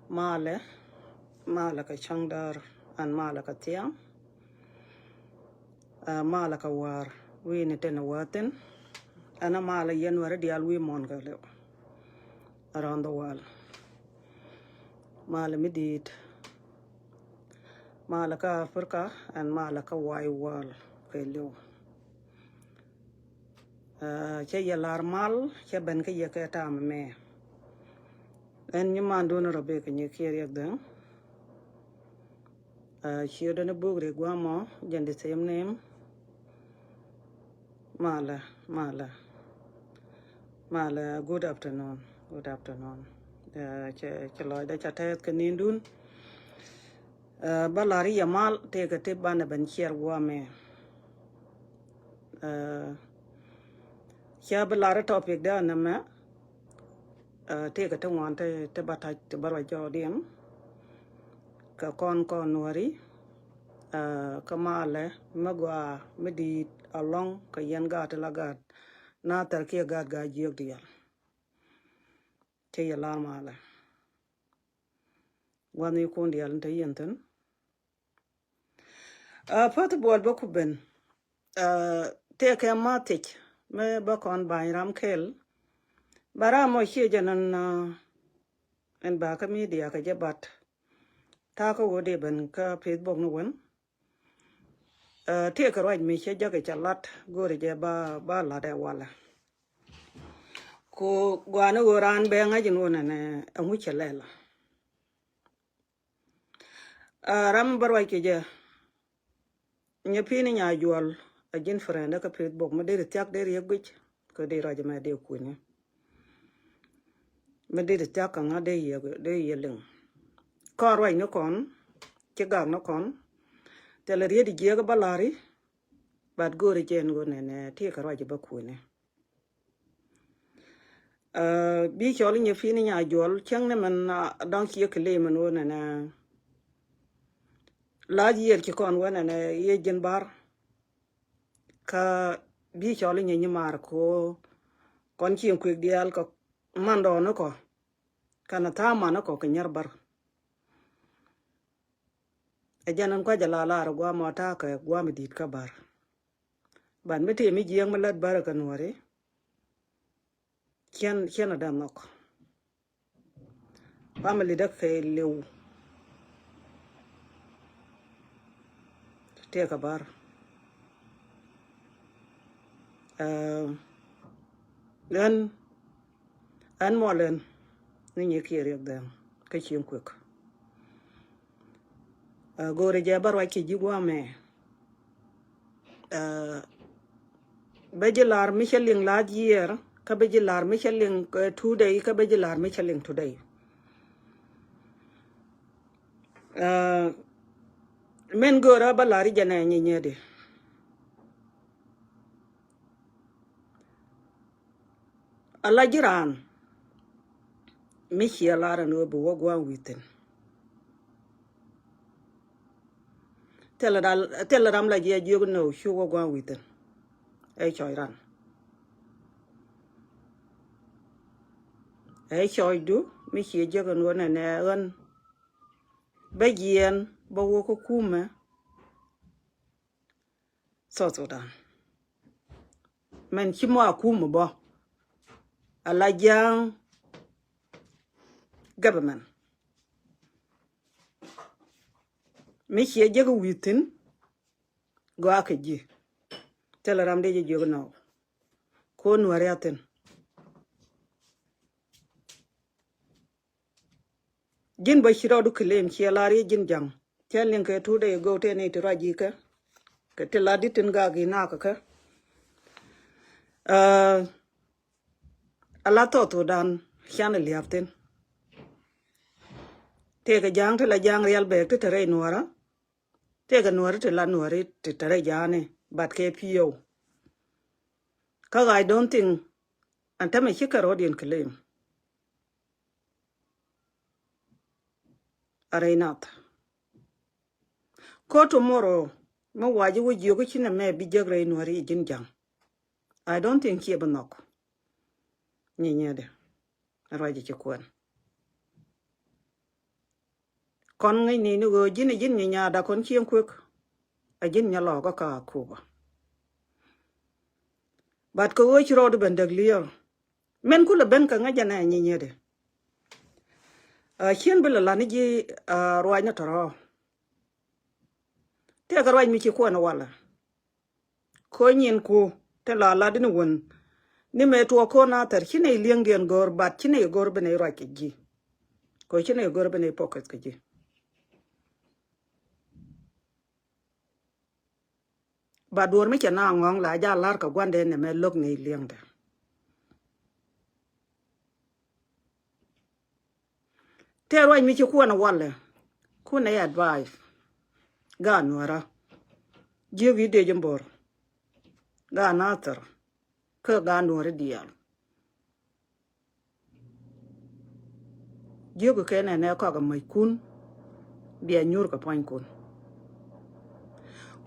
Male, male ka changdar, and male ka tiang, male ka war, we ni ten waten, and a male yen were dial we monga around the world. Male midit, male ka Africa, and male ka wide world, kello. Che yalar mal, che ben ka yeke tam me. And you man don't robe can you carry them? She done a book, Guamo, then the same name. Mala, good afternoon. Good afternoon. Chalo da chata kanindun. Balari yamal take a tip ban a bencher guame. Here balara topic down the ma. Take a tongue on te bata to barwa jodium. Ka con wari. Kamale, magwa, midi, along, ka yanga talagat. Na tarki gad ga jiyok diya. Che yalar mala. Wan yu kun diya lanta yenten. Pati bol baku ben. Take a matic. Me bakon bayram kel. Bara mo hiye janan en baka media ka jabat. Taka wode ben ka Facebook no wen. Take a right me hiye jaga chalat. Gore je ba lade wala. Ko gwana goran be ngajin wona ne amuche lela. Ram barwai ke je. Nyapini nya jual a jin frenda ka Facebook ma de tiak de yegwich ko de raja ma de kunya. Ma de tiak nga de yeleng. Kor wai no kon ke gang no kon. Tele ri di je ga balari. Bad gore jen go ne ti ka raja ba kunya. Bi choli nyapini nya jual chang ne man don ki kle man wona na laji yer ki kon wona na ye jen bar ka bi choli nyi mar ko kon chi ku dial ko mando no ko kana ta ma no ko nyar bar e janan ko jala la ro gwa mota ka gwa mi dit ka bar ban mete mi jiyang malat bar ka nore ken adam nok family da ke lew te ka bar len an molen ni ni kiri da ka chin kwek gore je bar wa ki jigwa me bejelar micheling la year ka bejelar micheling today ka bejelar micheling today men gora balari jana nyede ala jiran michelara no bo wogwa witen telaram la je jogo no shu wogwa witen e choiran e choidu miche jogo no ne ran begien bo wo ko kuma Sudan men chimo akuma bo ala jang government miche jogo witen go akaji telaram de je jogo no ko nuare aten jin ba shiro du claim lari jin jang telling ke tu de go te ne tiraji ka ke teladi tin ga gi na ka ala to dan chane liapten te ga jang te la jang real be te tere nuara te ga nuara te la nuara te tere jane but ke pio ka I don't think antame chikaro din claim arena ko tomorrow mo waji wo jogo chine me bi jagre nuari jin jang I don't think he banok ni nyede raji chikwan con ngay ní nữa jin nhà đã con chiên quước à jin nhà lò có cả Cuba bát có ơi chiro được bên đặc liêu men kula ben ka ngaja na nyi de chien bela la ni ji roi na taro te ga roi mi chi ko na wala ko nyin ku te la din won ni me to ko na tar chine lieng den gor bat chine gor bene roi ke ji ko chine gor bene pocket ke ji ba dur mi chana ngong la ja lar ka gwande ne me lok ni lieng de te roi mi chi ko na wala ku na advice ga nuara je vi de jambor ga na tar ka ga nuara dial je ko ke ne ko ga mai kun bia nyur ka pan kun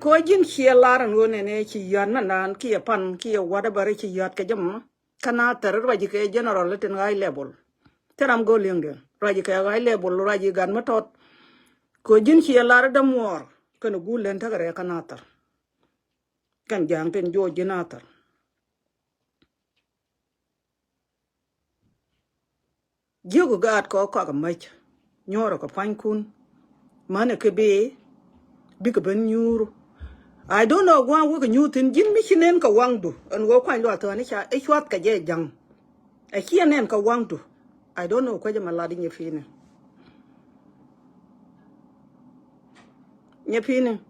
ko jin khia laran wone ne chi yan na nan ki pan ki wada bare chi yat ke jam kana tar raji ke general ten high level teram go lenge raji ke high level raji gan matot ko jin khia lar da mor kana gu len ta gare kana tar kan jang ten jo jinatar jego gat ko ka mai nyoro ko pan kun mane ke be bi ka ben nyuru I don't know gwan wo ka nyutin jin mi chinen ka wangdu an wo kwan lo to ni cha e chwat ka je jang e chienen ka wangdu I don't know ko je maladi nye fine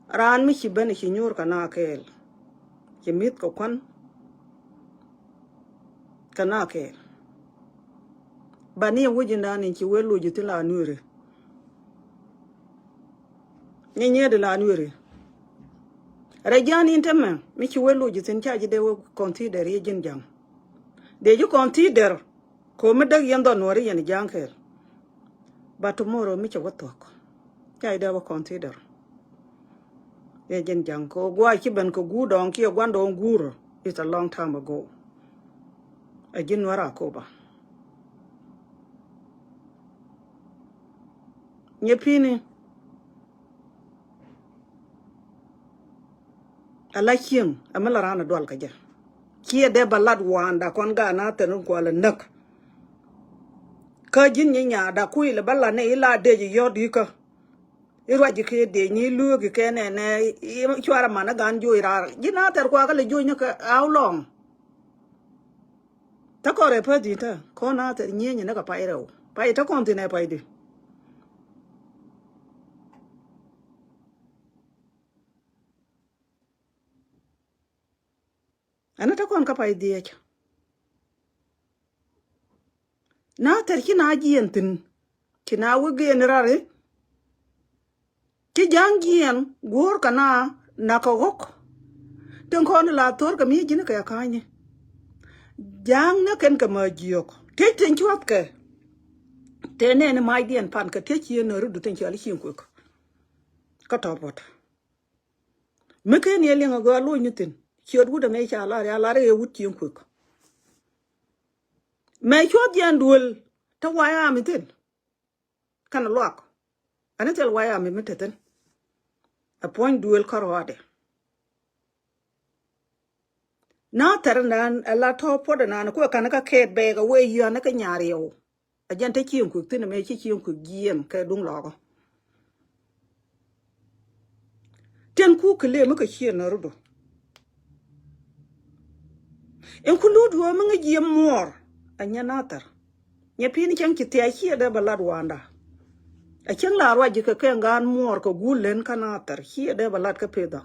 ran mi chi ben chi nyur ka na kel chi mit ko kwan ka na kel bani wo jinda ni chi welu jitila nure nye de la nure rajani intema mi chi welu jitin cha ji de wo consider ye jin jang de ju consider ko me dag yando nore yen jang kel but tomorrow mi chi wotok cha de wo consider ye jin jang ko gwa chi ben ko gu dong ki gwan dong guro it's a long time ago a jin wara ko ba nye pini ala kien amala rana dwal ka ja kia de balad wanda kon ga na tenu ko la nak ka jin nya da ku ile balla ne ila de yodi ka irwa ji ke de ni lu ki ke ne chwara mana gan jo ira jina ter ko ga le jo nya ka how long ta ko re pa di ta ko na ter nyi nya ka pa iro pa ita kon ti ne pa di ana ta kon ka pa di ya na ter ki na ji entin ki na wo ge ne rare ki jangien gor kana na ko gok ten ko la tor ka mi jina ka ka ni jang na ken ka ma jiok te ten chuat ke te ne ne mai dien pan ka te chi ne ru du ten chi ali chin ko ka to bot me ke ne le ngo lo ni tin chiot gu de me cha la re wut chin ko me chuat yan dul ta wa ya mi tin kana lo ak ana tel wa ya mi meteten a point duel karwade na ternan ala to poda na ko kana ka ket be ga we yo na ka nyari yo a jante chien ku tin me chi chien ku giem ka dung lo ten ku kle mu ka chien na rudo en ku ludu mo nga giem mor anya natar nya pin chen ki te chi da balad wanda a chen la rwa ji ka ngan mor ko gulen kana tar chi da balad ka peda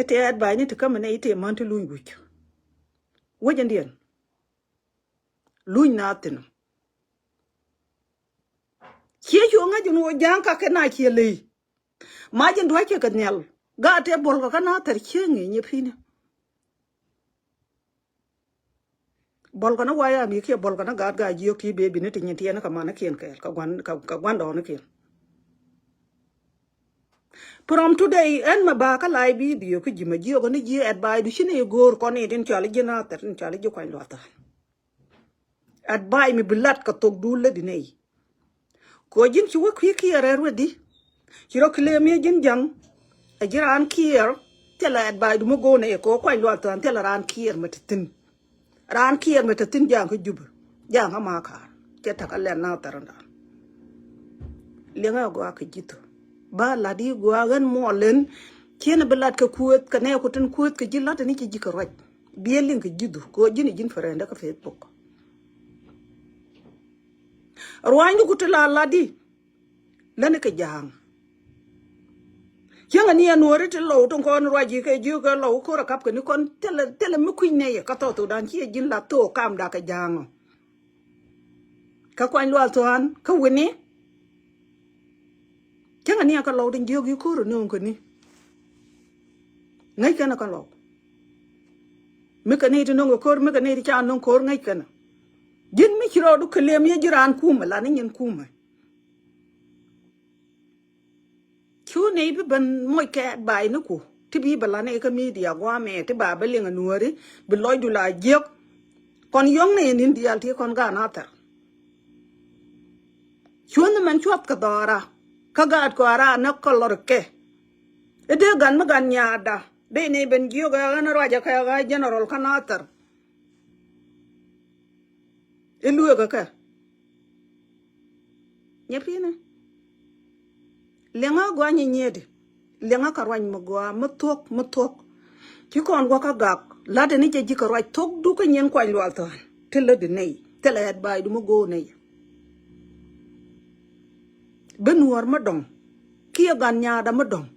ete ad ba ni te kamane ite man te luñ buch wojen dien luñ na tin chi yo nga jun wo jang ka ke na chi le ma jin dwa ke ka nyal ga te bol ka kana tar chi ni pin bol kana wa ya mi ke bol kana ga ji yo ki be bi ni tin ti na ka mana ken ka gwan do na ken from today en ma ba ka lai bi dio ku jima ji ko ni ji at bai du shine gor ko ni tin chali jina ta tin chali ji kwan lota at bai mi bilat ka tok du le dinei ko jin chu ki ki re di chiro kle mi jin jang a jiran kier tela at bai du mo go ne ko kwa lo tan tela ran kier matatin jang ko jub jang ma ka ke ta ka le na taranda lenga go ak jito ba la di go gan mo len kena bilat ka kuot ka ne ko tan kuot ka jilat ni ci jikko raj bielin ka jiddu ko jin ferenda ka Facebook rwanyu kutula ladi lane ka jang yanga ni anore te lo ton kon rwaji ke ju ka lo ko rakap ka ni kon tele mu kuin ne ka to dan chi jin la to kam da ka jang ka kwan lo to an ka wini yanga ni ka lo den ju gi ko ro no ko ni ngai kana ka lo me ka ni to no ko me ka ni cha no ko ngai kana jin mi chiro du klem ye jiran kuma la ni nyen kuma chu nei bi ban moy ka bai no ku ti bi bala ne ka media gwa me ti ba ba lenga nuori bi loy du la jek kon yong ne nin dial ti kon ga na ta chu na man chuat ka dara ka ga ko ara na ko lor ke e de gan ma gan nya da de ne ben gyo ga na ra ja ka ga general kanatar elu ga ka nyepina lenga gwa nye nyede lenga karwany magwa matok ki kon gwa ka gak lade ni je jika rwaj tok du ka nyen kwany lwal tan tele de nei tele et bay du mo go nei ben war ma dong ki gan nya da ma dong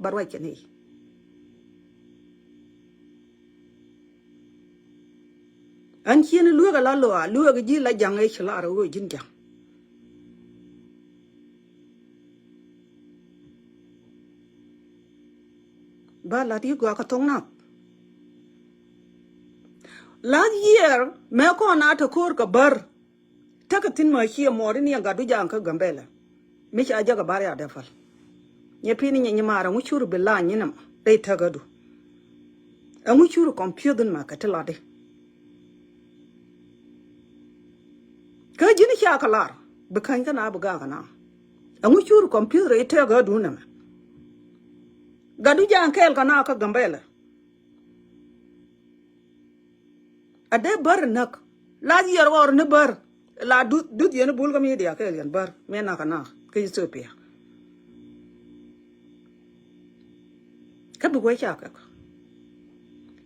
barwaj ke nei an chien lu ga la lo lu ga ji la jang e chla ro jin jang ba la di gwa ka tong na last year me ko na ta kor ka bar takatin ma shi mo ri ni ga du jang ka gambela mi cha ja ga bar ya da fal nye pini nye mara ngu churu bila nyinam dai tagadu ngu churu computer ma ka telade ka jini cha kalar bekan kana buga kana ngu churu computer e tagadu na gadu jang kel kana ka gambela ade bar nak la yer wor ne bar la du yen bulga mi dia kel yan bar me na kana ka Ethiopia ka bu gwa cha ka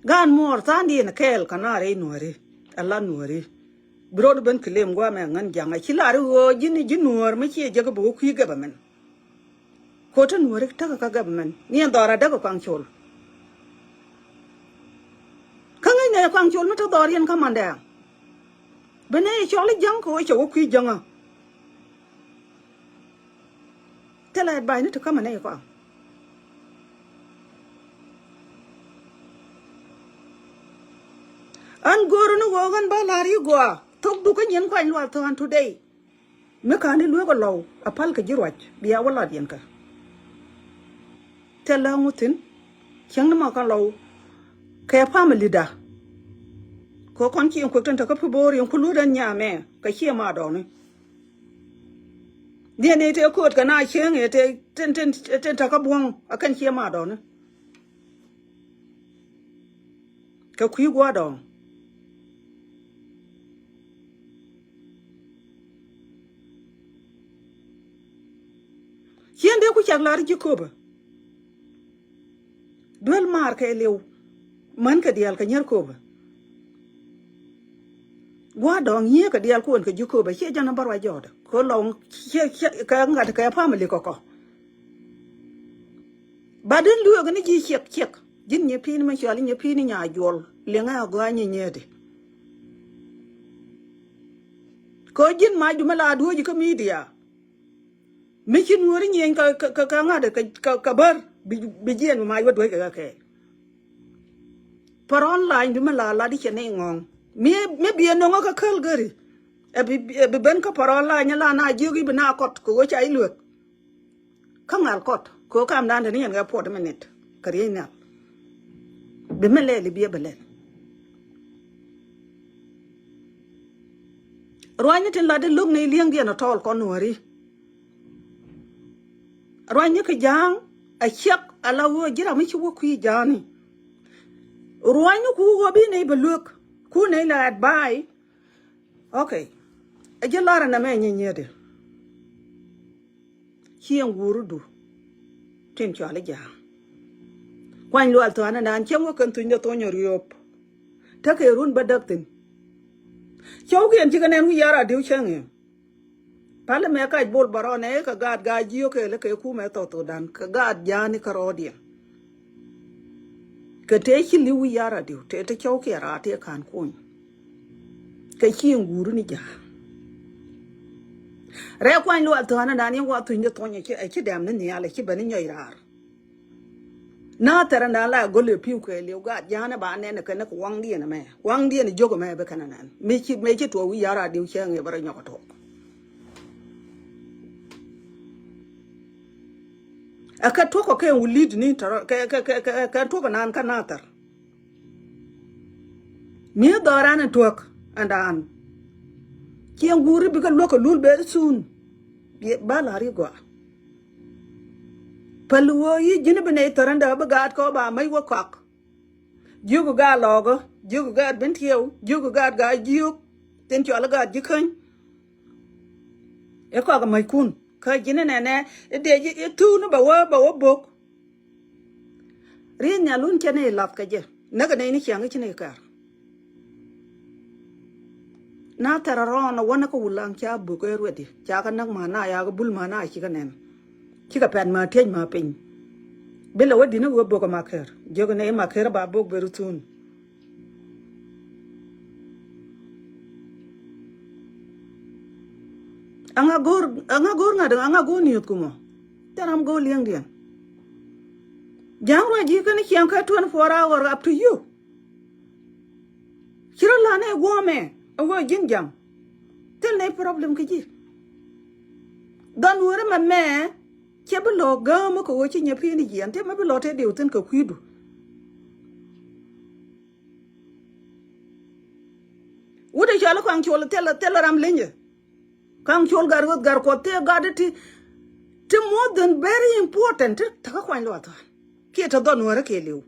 gan mor tan di na kel kana re nuore alla nuore brod ben klem gwa me ngan janga chilare wo jini jinuor me chi je ga bu ku ga ba men ko tan nuore ta ka ga ba men ni ndora da ko kwang chol ka ngai ne kwang chol ma ta dor yen ka manda bene chol jang ko cho ku janga tela bai ni to ka mane ko an goro no wogan ba lari gwa tok du ka nyen kwan lwa to an today me ka ni lu ko law apal ka jirwach biya wala dien ka tela ngutin kyang ma ka law ka family da ko kon ki ko tan ta ka fu bor yon ku lu dan nya me ka chi ma do ni dia ne te ko ka na cheng e te ten ta ka buong akan chi ma do ni ka ku gwa do Hien de ku chak lar Jacob duel mar ka lew man ka dial ka nyer ko ba gwa dong ye ka dial ko ka Jacob che jana barwa joda ko long che ka ngat ka family ko baden lu ga ni ji chek jin nye pin ma chali nye pin nya jol le nga gwa nye nyede ko jin ma du mala du ji ka media mi chin ngori nyen ka ngade ka bar bi jien ma yo doy ka ke par online du mala la di chene ngong me bi no ka khel gari e bi ben ka par online la na jogi bi na kot ko cha i luot ka ngal kot ko kam dan ni nga pot minute kari na bi mele li bi bele Roi ni tin la de lug ni liang dia na tol kon wari. Roi ni ka jang a chak ala wo jira mi chu ku jani. Roi ni ku go bi ne beluk ku ne la bai. Okay. A jelara na me nyede. Chiang gurudu. Tin chala jang. Kwan lu alto ana nan chemo kan tunya to nyor yop. Ta ke run badak tin. Chau ke en chiga nen wi yara diu chang. Pale me ka bol barone ka gad ga jiyo ke le ke ku me to dan ka gad jani ka rodia. Ka te chi li wi yara diu te chau ke ra te kan kun. Ka chiang guru ni ja. Re kwan lu alto ana nan wa tunya to nya chi dam ni ala chi bani nyoy rar. Na tara na la gole piu ke liu ga jana ba ne ne kana wang dia na me wang dia ni jogo me be kana nan me chi to wi yara diu chang e bara nyokoto aka to ko ke ulid ni tara ke to ko nan kana tar mi dora na to andan kien guri bi ka loko lul be sun ba la ri go palwo yi jini bene taranda ba gat ko ba mai wo kok jugo ga logo jugo ga bentiyo jugo ga jiuk ten cho la ga jikan e ko ga mai kun ka jini ne de ji tu no ba wo bok rin nya lun chene lap ka je na ga ne ni kyang chene ka na tararo na wona ko ulang cha bu ko rwedi cha ka nak ma na ya ga bul ma na chi ka nen chi ka pen ma tej ma pin bela wadi na wo bok ma kher jogo ne ma kher ba bok berutun anga gor ngada anga go niot kuma taram go liang dian jangwa ji kan kiam ka 24 hour up to you kira la ne go me go jinjam tel ne problem ki ji dan wore ma me ke belo ga mo ko chi nya pi ni jian te ma belo te diu ten ko kwidu wude jalo kan chola tel ram lenye kan chol gar ko te gadati to more than very important ta ka kwan lo ta ke ta don wore ke liu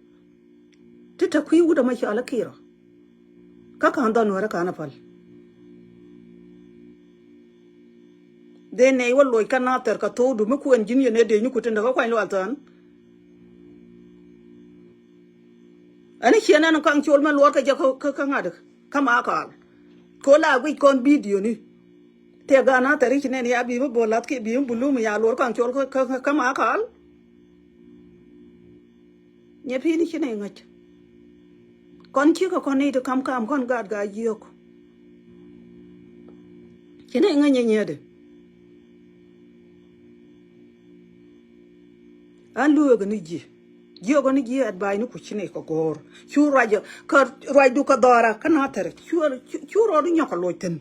ti ta kwi wuda ma shala kiro ka kan don wore kana pal de ne wo loy kana ter ka to du mu ku en jin ye ne de nyu ku tin ka kwan lo ta ani chena no kan chol ma lo ka je ka ngada kama ka ko la wi kon video ni te gana tari chine ni abi bo lat ke bi bulu mu ya lor kan chol ka ma kal nye pi ni chine ngach kon chi ko ni to kam kon gad ga yok chine nganye nye de alu ga ni ji yogo ni ji at bay ni ku chine ko gor chu rajo ka raju ka dora kana tari chu ro ni nyoko loiten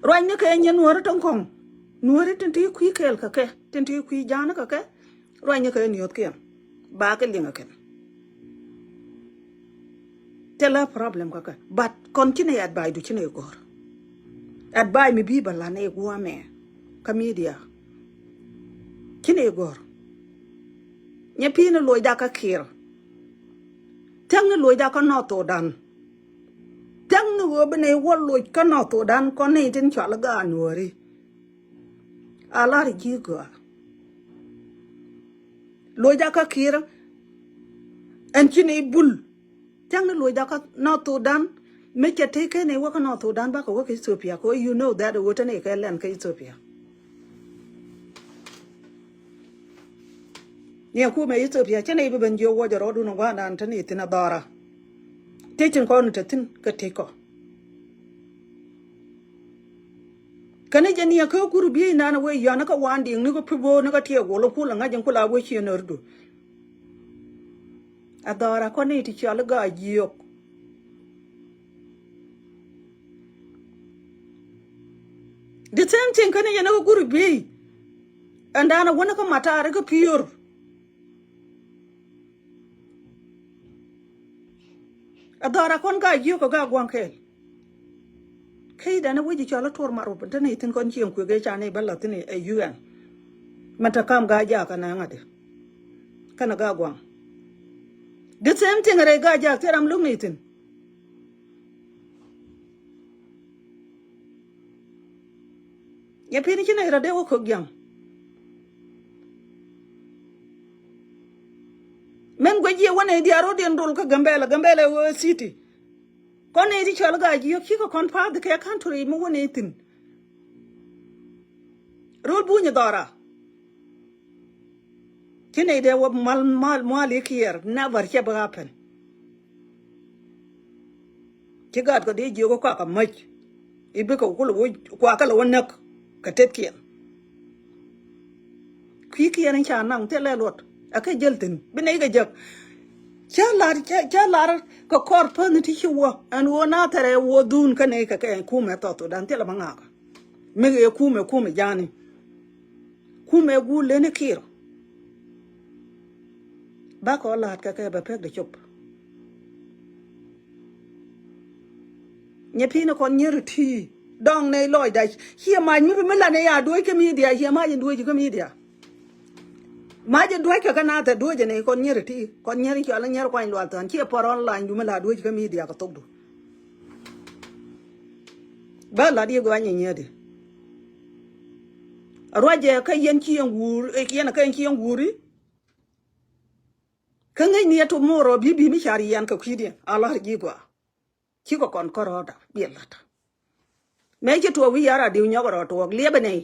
roi ne ke nyen wor ton kong nuore tin ti ku kel ka ke tin ti ku jana ka ke roi ne ke ni ot ke ba ke linga ke tela problem ka ke but continue at by du chine gor at by mi bi bala ne gwa me ka media chine gor nye pi ne loy da ka kir tang ne loy da ka no to dan tang ne wo bene wo loy ka no to dan ko ne tin chala ga nuori ala ri ji go loy da ka kir en chine bul tang ne loy da ka no to dan me che te ke ne wo ka no to dan ba ko wo ke Ethiopia ko you know that wo te ne ka len ka Ethiopia ne ku me Ethiopia chene be ben jo wo jaro du no wa dan tani tina dara te chin ko ne tin ka te ko kane jani ya ko kuru bi na na we ya na ka wandi ni ko pibo na ka tie go lo kula ngajen kula we chi no rdu adara ko ne ti chala ga yok the same thing kane jana ko kuru bi andana wona ko mata re ko pure adara kon ga yok ga gwan kel khi đã nó với cho nó thua mà rồi bên này tin con chiêm của cái cha này bắt là tin này ở UN mà ta cam ga ja cái nào ngắt cái nào ga quang the same thing ở ga ja thế làm lúc này tin ya pini china ira de wo khogyang men gwaji wane di aro den dol ka gambela wo city kon e di chal ga ji ki ko kon pa de ka country mo wane tin rol bunya dara china de wo mal kier never have happen ki gad ko de ji ko ka mach ibe ko ko wo kwa ka lo nak ka tet kien ki kier cha nang te le lot aka jeltin bine ga jak cha lar ko kor pan ti hiwa an wo na tare wo dun ka ne ka ku me to dan te la manga me ge ku me jani ku me gu le ne kiro ba ko lat ka ba pek de chop nye pino kon nyer ti dong ne loy da hia ma mi me la ne ya do ke media hia ma yin do ji ke media ma je do ke kana ta do je ne kon nyer ti kon nyer ki ala nyer kwa ndo tan ki por online du me la do ji ke media ka tok do ba la di go anya nyede roje ka yen ki en wur e ki en ka en ki en wuri ka ngai ni to moro bi mi chari yan ka kwidi ala gi go ki ko kon koroda bi lata me ki to wi yara di nyogoro to liebe ne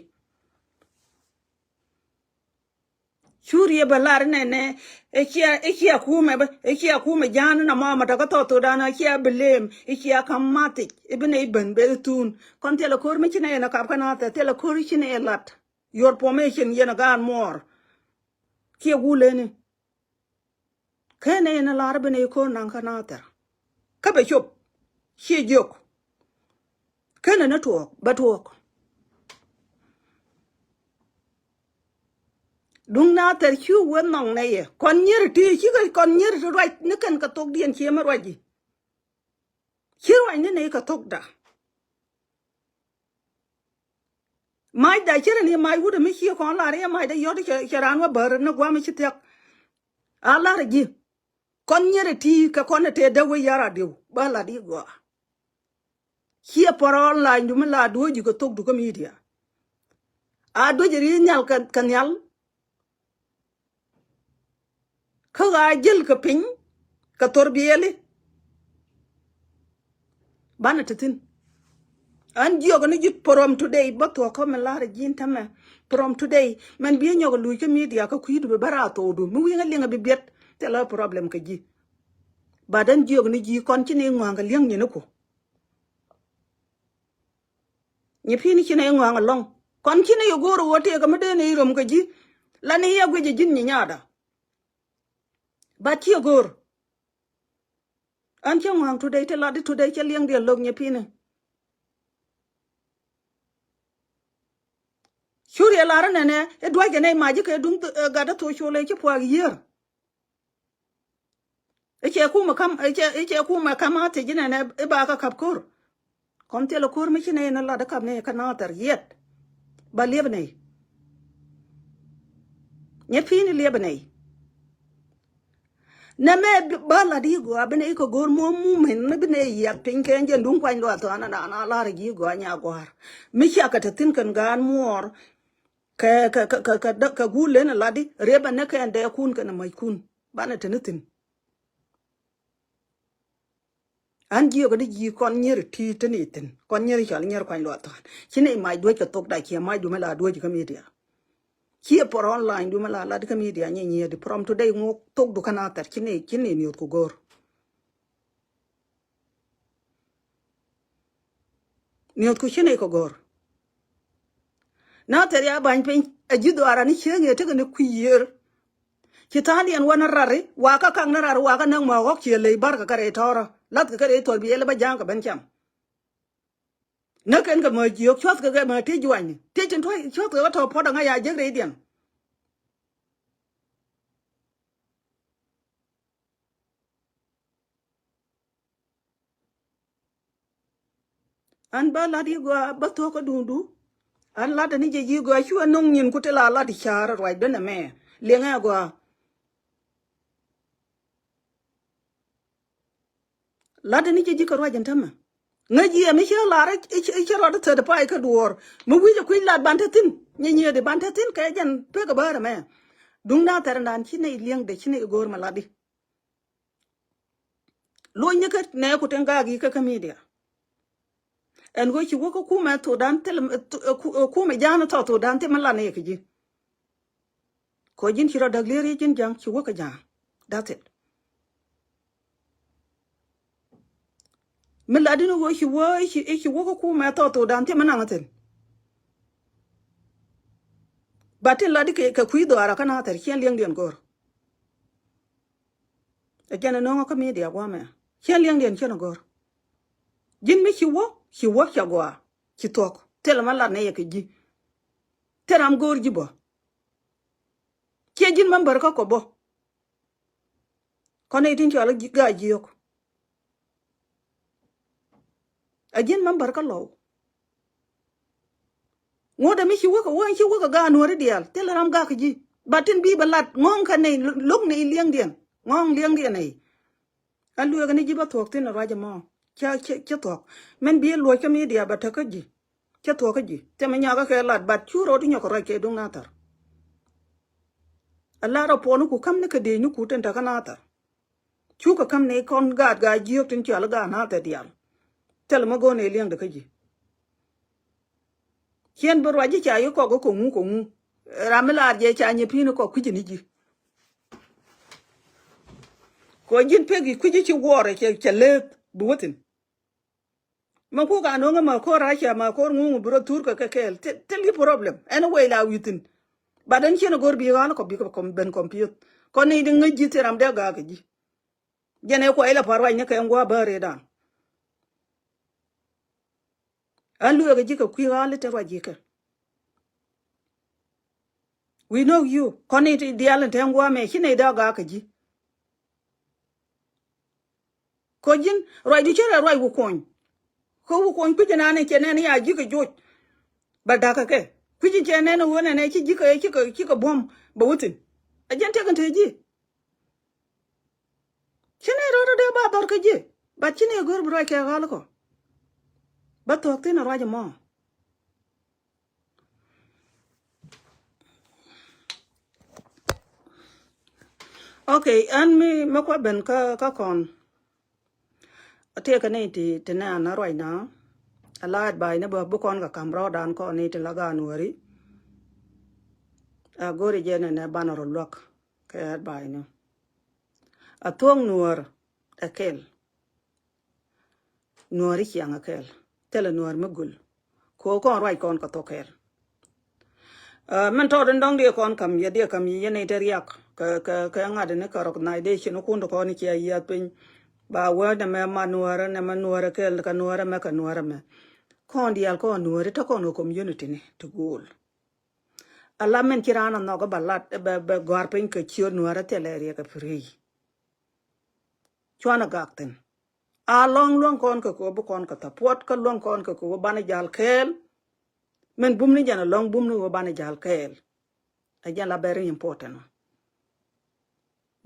Shuri balar ne ekia kume jana na mama ta to dana kia belem ekia kamati ibne iben betun kon tele kor mi chine na kap kana ta tele kor chine lat your formation yena gan more kia gule ni kene na larbe ne ko nan kana ta ka be chop chi jok kene na to batwok dung na ter chu wen nong ne ye kon nyer ti chi ga kon nyer right ne kan ka tok dien chi ma roji chi roi ne ka tok da mai da chere ni mai wude mi chi kon la re mai da yo de cheran wa bar ne gwa mi chi tek ala re ji kon nyer ti ka kon te da we yara de ba la di gwa chi por online du ma la do ji ko tok du ko media a do je ri nyal kan nyal ka ga jel ka pin ka tor bieli bana titin an jogo ni jit from today but to come la jin tama from today man bi nyogo lu ke media ka kuidu be barato do mu winga linga be bet te la problem ka ji badan jogo ni ji kon ci ne ngwanga liang ni ko ni fini ci ne ngwanga long kon ci ne yogoro wote ka mede ne rom ka ji la ne ya gweje jin ni nyada ba ci yogor an ci ngwang today te la di today ci liang de log ni fini Shuri lara nene e dwa gene maji ke dum gada to shole ki pwa yer e che ku ma kama te jina ne e ba ka kapkur kon te lo kur mi chine na la da kap ne kana tar yet ba lebne nye fini lebne na me ba la di go abne ko gor mo mu men ne bne ya pin ken je dum kwan lo to ana na la ri go anya gwar mi cha ka tin kan gan mor ka gule na ladi reba ne ka ende kun kana mai kun bana tanitin an jiyo ga ji kon nyer ti tanitin kon nyer chal nyer kwan lo to chine mai do ka tok da ki mai du mala do ka media ki por online du mala la ka media nye di from today ngo tok du kana tar chine ni ko gor ni ko chine ko gor na ter ya ban pin ajido ara ni chenge te ne kuyer kitalian wana rari waka kang na rari waka nang ma wak chele bar ka kare tora lat ka kare tor bi ele ba jang ka ben cham na ken ka ma jiok chot ka ma te jwani te chen thoi chot ka to po da nga ya je re dian an ba la di go ba to ko dundu an la da ni je ji go chu anong nyin ku te la di char roi de na me le nga go la da ni je ji ko roi jan tama nga ji mi che la ra che ro da de pa ka duor mu wi je ku la ban ta tin nye de ban ta tin ka jan pe ka ba ra me dung na tar nan chi ne liang de chi ne gor ma la di lo nya ka ne ku ten ga gi ka media en go chi wo ko ku ma to dan tel ku me jana to dan te ma la ne ki ji ko jin chi ro da le ri jin jang chi wo ka ja that's it mi la di no go chi wo ko ku ma to dan te ma na ngaten batin la di ke ku do ara kana ter chen liang den gor e jana no ko media wa me chen liang den chen gor jin mi chi wo cha go chi tok tel ma la ne ki ji teram gor ji bo ke jin man bar ka ko bo ko ne tin cha la ga ji yok a jin man bar ka lo ngoda mi chi wo ka ga no ri dial tel ram ga ki ji batin bi balat ngong ka ne lok ne liang den ngong liang den ne an lu ga ne ji ba tok tin ra ja mo cha tok men bi lo ka mi dia ba ta ka ji cha tok ka ji te ma nya ga ka lat bat chu ro ti nya ko ra ke dung na tar Allah ra ponu ku kam ne ka de ni ku ten ta ka na tar chu ka kam ne kon ga ji yok tin cha la ga na ta dial tel ma go ne liang de ka ji hien bo ra ji cha yo ko ngu ramela je cha nye pino ko ku ji ni ji ko jin pe gi ku ji chi wore ke le butin ma ku ga no ma ko ra cha ma ko ngu bro tur ka kel tel gi problem anyway la witin badan chen gor bi ga ko bi ko ben compute ko ni ding ji teram de ga ji jene ko ila parwa nya ka ngwa bare da an lu ga ji ka ku ga le te wa ji ka we know you ko ni ti dial te ngwa me chi ne da ga ka ji ko jin roi di chere roi ku kon ko ku kon ku jina ne chene ne ya ji ka joj ba da ka ke ku ji chene ne wona ne chi ka bom ba wutin a jen te kan te ji chene ro de ba dor ka ji ba chine gor bro ke ga ko ba tok tin ra ja mo okay an mi ma ko ben ka kon te ka ne ti na na roi na alad bai na ba bu kon ka kam ro dan ko ni te la ga nuori a gori jene ne banaro lok ke bai no a tuong nuor akel nuori chiang akel tele nuor magul ko kon roi kon ka tokel men to den dong de kon kam ye de kam ye ne teriak ka ngade ne karok na de chino kundo ko ni ya ya pin ba wa de me manuara ne manuara kel ka nuora me ka nuora me kon dial ko nuori to kon community ne to gol ala men kirana no go balat be gor pin ka chio nuora tele ria ka free chwana gakten a long kon ka ko bu kon ka ta pot ka long kon ka ko bana jal kel men bum ni jana long bum ni bana jal kel a jala very important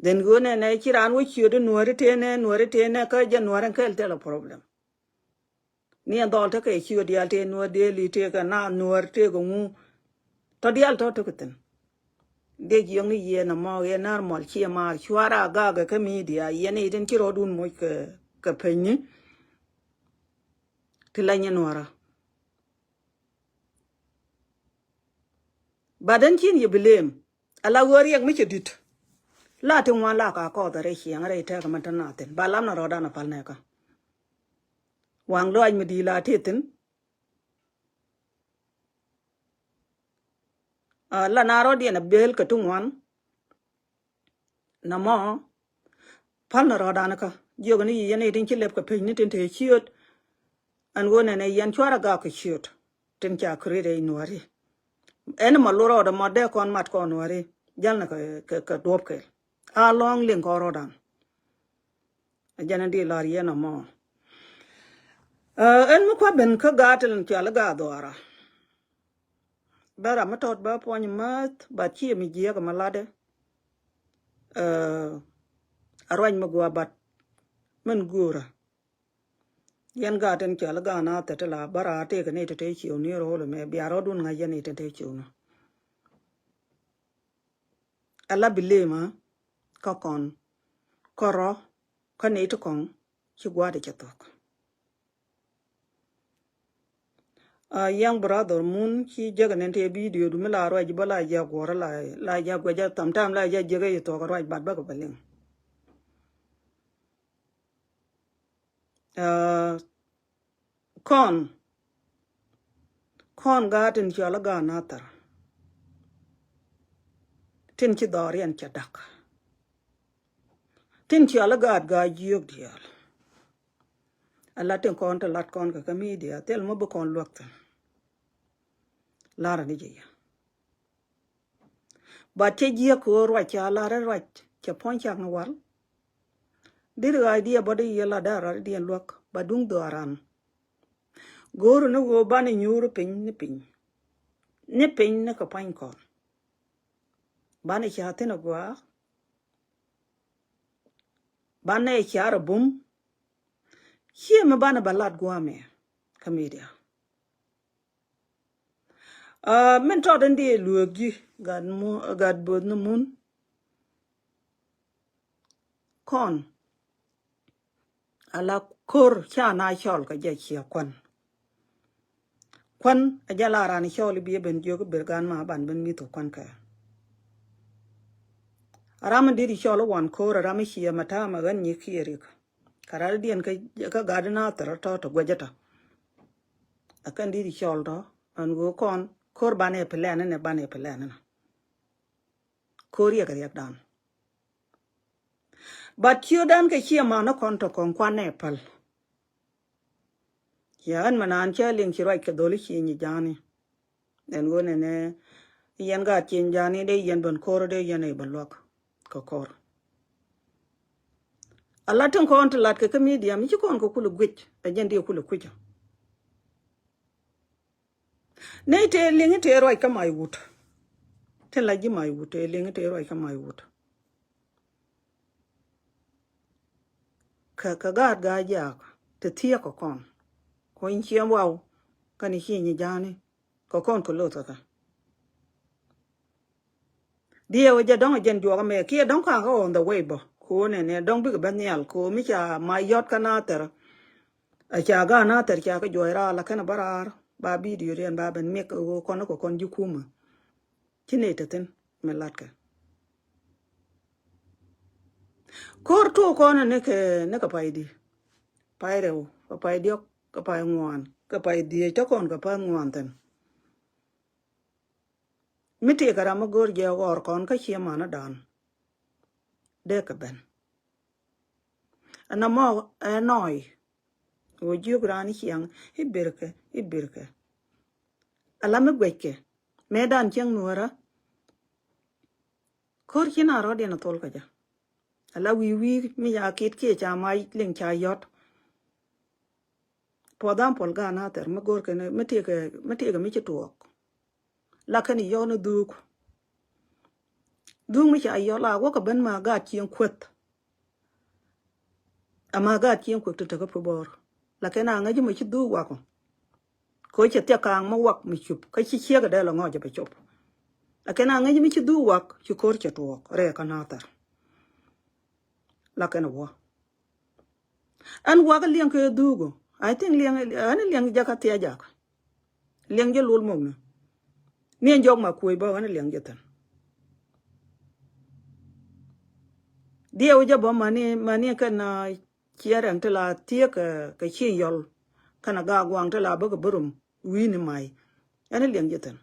den go ne kiran wo chio de nuori tene ka jan nuora kel tele problem ni andol ta ka chio dial te nuor de li te ka na nuor te go ngu to dial to kuten de yong ni ye na mo ye nar mol chi ma chwara ga ka media ye ne den kiro dun mo ka penyi tilanya nuara badan chin ye blame ala wori yak mi chedit la te wan la ka ko da re chiang re te ka man na ten balam na roda na pal ne ka wang lo mi di la te tin la na ro di na bel ka tung wan na mo pal na roda na ka yo ni ye ne din chilep ka penyi tin te chiot an go ne yan chwara ga ka chiot tin cha kre re nuari en ma loro da ma de kon mat kon nuari jal na ka dop ke a long ling ko rodan a jana di la ye na mo en mo kwa ben ka gatel chala ga dora bara matot ba pon mat ba chi mi je ga malade arwany magwa bat men gura yan gaten chala ga na te la bara te ga ne te chi ni ro le me biaro dun nga ye ne te chi no ala bilema ka kon koro ka ne to kon chi gwa de chatok young brother mun chi jaga ne te video du mila ro ji bala ya gora la ya gwa ja tam tam la ya jaga to ka ro bat ba ka baleng kon gaten chala ga na tar tin chi dorian cha dak tin chala ga yog dial ala tin kon ta lat kon ka media tel mo bu kon lokta lara ni je ba che ji ko ro cha la ra cha pon cha ngwal dir ga idea body yela dara dien lok ba dung do aran goro no go ba ni nyuru pin ni ka pan kon ba ni cha tin gwa ba ne cha ra bum hie me ba na balat gwa me ka media men to den di luogi gad bod no mun kon ala kor cha na chol ka je chia kwan ajala ran chol bi ben jogo bergan ma ban ben mi to kwan ka aram di chol wan kor aram chia mata ma gan ni kirik karal dien ka gadna tar to gwajata akan di chol do an go kon kor bane plan ne bane plan na koriya ka yak dan but you dan ka chia ma no kon to kon kwan ne pal yan manan cha ling chi roi ka doli chi ni jani en go ne yan ga chin jani de yan bon kor de yan e bon lok ko kor ala ton kon to lat ka media mi chi kon ko kulu gwich ajen de kulu kuja ne te ling te roi ka mai wut te la ji mai wut te ling te roi ka mai wut ka ga ja te tie ko kon ko in chi wow ka ni chi ni jani ko kon ko lo ta ka dia o ja dong jen jo me ki dong ka go on the way bo ko ne dong bi ga nyal ko mi cha ma yot kana ter a cha ga na ter cha ka jo ra la kana barar ba bi di ren ba ben me ko kon ju kuma kine teten me lat ka kor to ko ne ka paidi paire o ka paidi ka pa ngwan ka paidi to kon ka pa ngwan ten miti kara ma gor je gor kon ka chi ma na dan de ka ben ana mo noi o ju grani chiang ibirke ala me gweke me dan chiang nuara kor china ro de na tol ka ja ala wi mi ya kit ke cha mai ling cha yot podam pol ga na ter ma gor ke ne miti ke mi chi tuok la kan yo no duk mi cha yo la go ka ben ma ga chiang kwet ama ga chiang kwet to ka bor la ke na nga ji mi chi du wa ko che te kang ma wak mi chup ka chi che ga de la ngo je be chup la ke na nga ji mi chi du wak chi kor che tuok re ka na tar la ke na wo an wa ga liang ke du go I think liang ja ka te ja liang je lul mom ni njok ma kuy ba an liang je tan dia o ja ba mani ka na chiaran te la tie ka chi yol kana ga gwang te la ba ga burum wi ni mai an liang je tan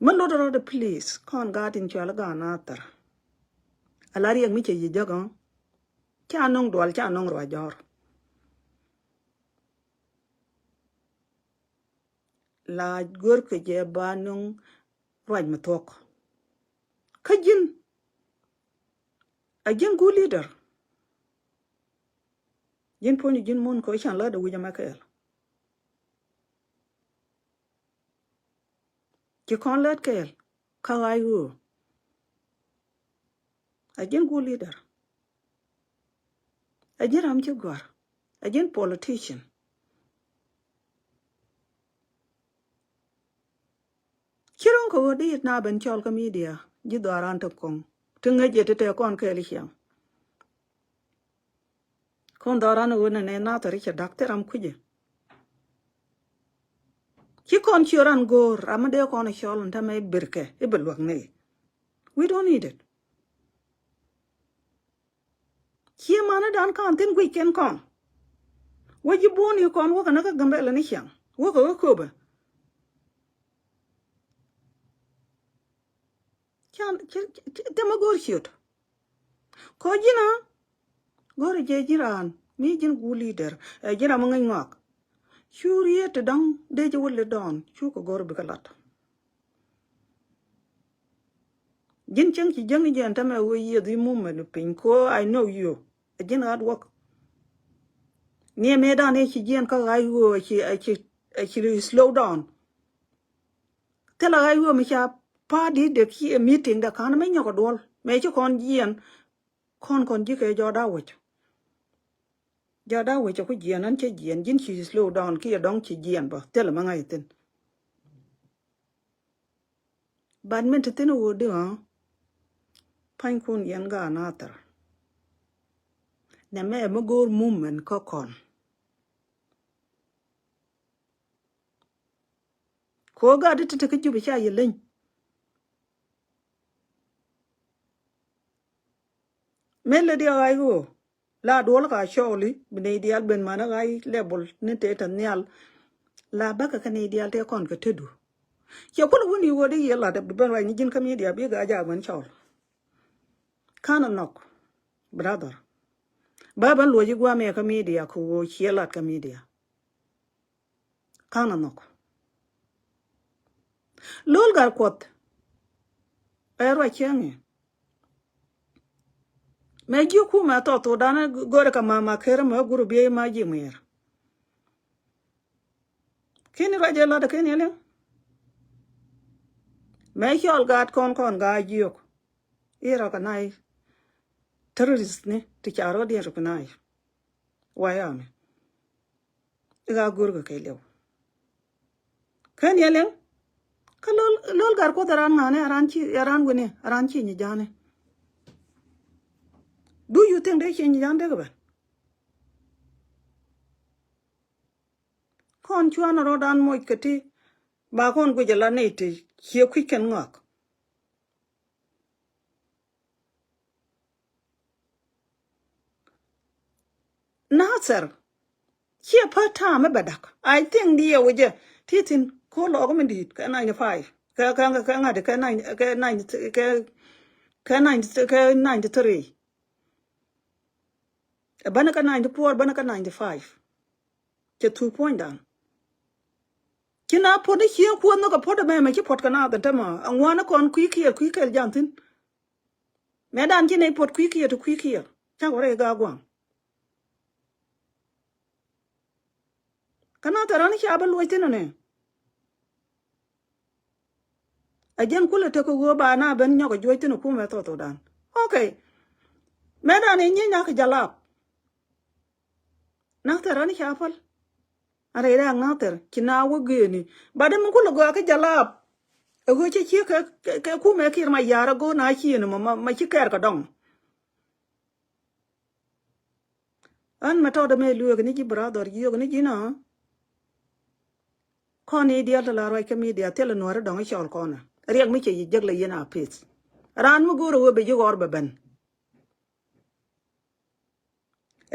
man lo do please kon ga tin chala ga na tar ala riang mi che yi ja ga cha nong dwal cha nong ro jor la gor ke je ba nong roj ma tok ka jin a jin gu leader jin poni jin mon ko chan la da wuja makel ki kon let kel ka ayu a jin gu leader a jin am ci gor a jin politician kiron ko di na ben chol ka media ji daran to kong tinga je te kon kel hiam kon daran wona ne na tari che doctor am kuje ki kon chiran gor amade kon chol nta me birke e belwak ne we don't need it ki mana dan kan tin weekend kon waji boni kon wo kana ka gambe la ni hiam wo ko ba chan tema gor shoot ko jina gor je jiran mi jin gu leader jira mo ngai ngak churiye te dang de je wolle don chu ko gor bi kalat jin chen ki jang je antame wo ye di mum no pin ko I know you jin hard work ni me dan e ki jin ka ai wo ki slow down tela ai wo mi cha pa di de ki meeting da kan me nyoko dol me chi kon jien kon ji ke jo da wo ja da we cho ku jian an che jian jin chi slow down ki dong chi jian ba tel ma ngai tin ban men te no de ha pan kun yan ga na tar na me mo gor mummen ko kon ko ga de te ke ju bi cha ye len me le dia ai go la dol ka sholi bne dial ben mana gai lebol ne te tan nyal la ba ka ne dial te kon ka tedu ya ko woni wo de ye la de ben wa ni jin kam dia bi ga ja ban chol kana nok brother baba lo ji gwa me ka media ko wo chielat ka media kana nok lol gar kot ero chengi me ji ku ma to dana gore ka mama kere ma guru bi ma ji mer kini raje la da kini le me chol gat kon ga jiok ira ka nai terrorist ne ti charo dia ro nai wayame ga guru ka kelew kani le ka lol gar ko daran ngane aran gune aran chi ni jane do you think they change jande ga kon chuan ro dan moy kati ba kon go jala ne te che quicken ngak Nasser che pa ta me badak I think dia woje titin ko lo go mendit ka 95 ka ngade ka 9 ka 93 bana ka 94 bana ka 95 ke 2 point down kina podi hiya ko no ka poda me ki pot kana da tama an wana kon kuikiel jantin me dan kine pot kuikiel ta gore ga gwan kana tarani ki abal waitin ne ajen kula te ko go ba na ben nyoko joitin ku me to dan okay me dan ni nya ka jalap na tarani ki afal are ira ngater kina wo geni bade mun kula go ka jalap go che ka ku me kir ma yara go na chi ne ma chi ker ka dong an ma to da me lu ni ji brother yo ni ji na koni dia la roi ka media tele no ra dong chol kona riak mi che jeg le yena pis ran mu goro be jogor be ben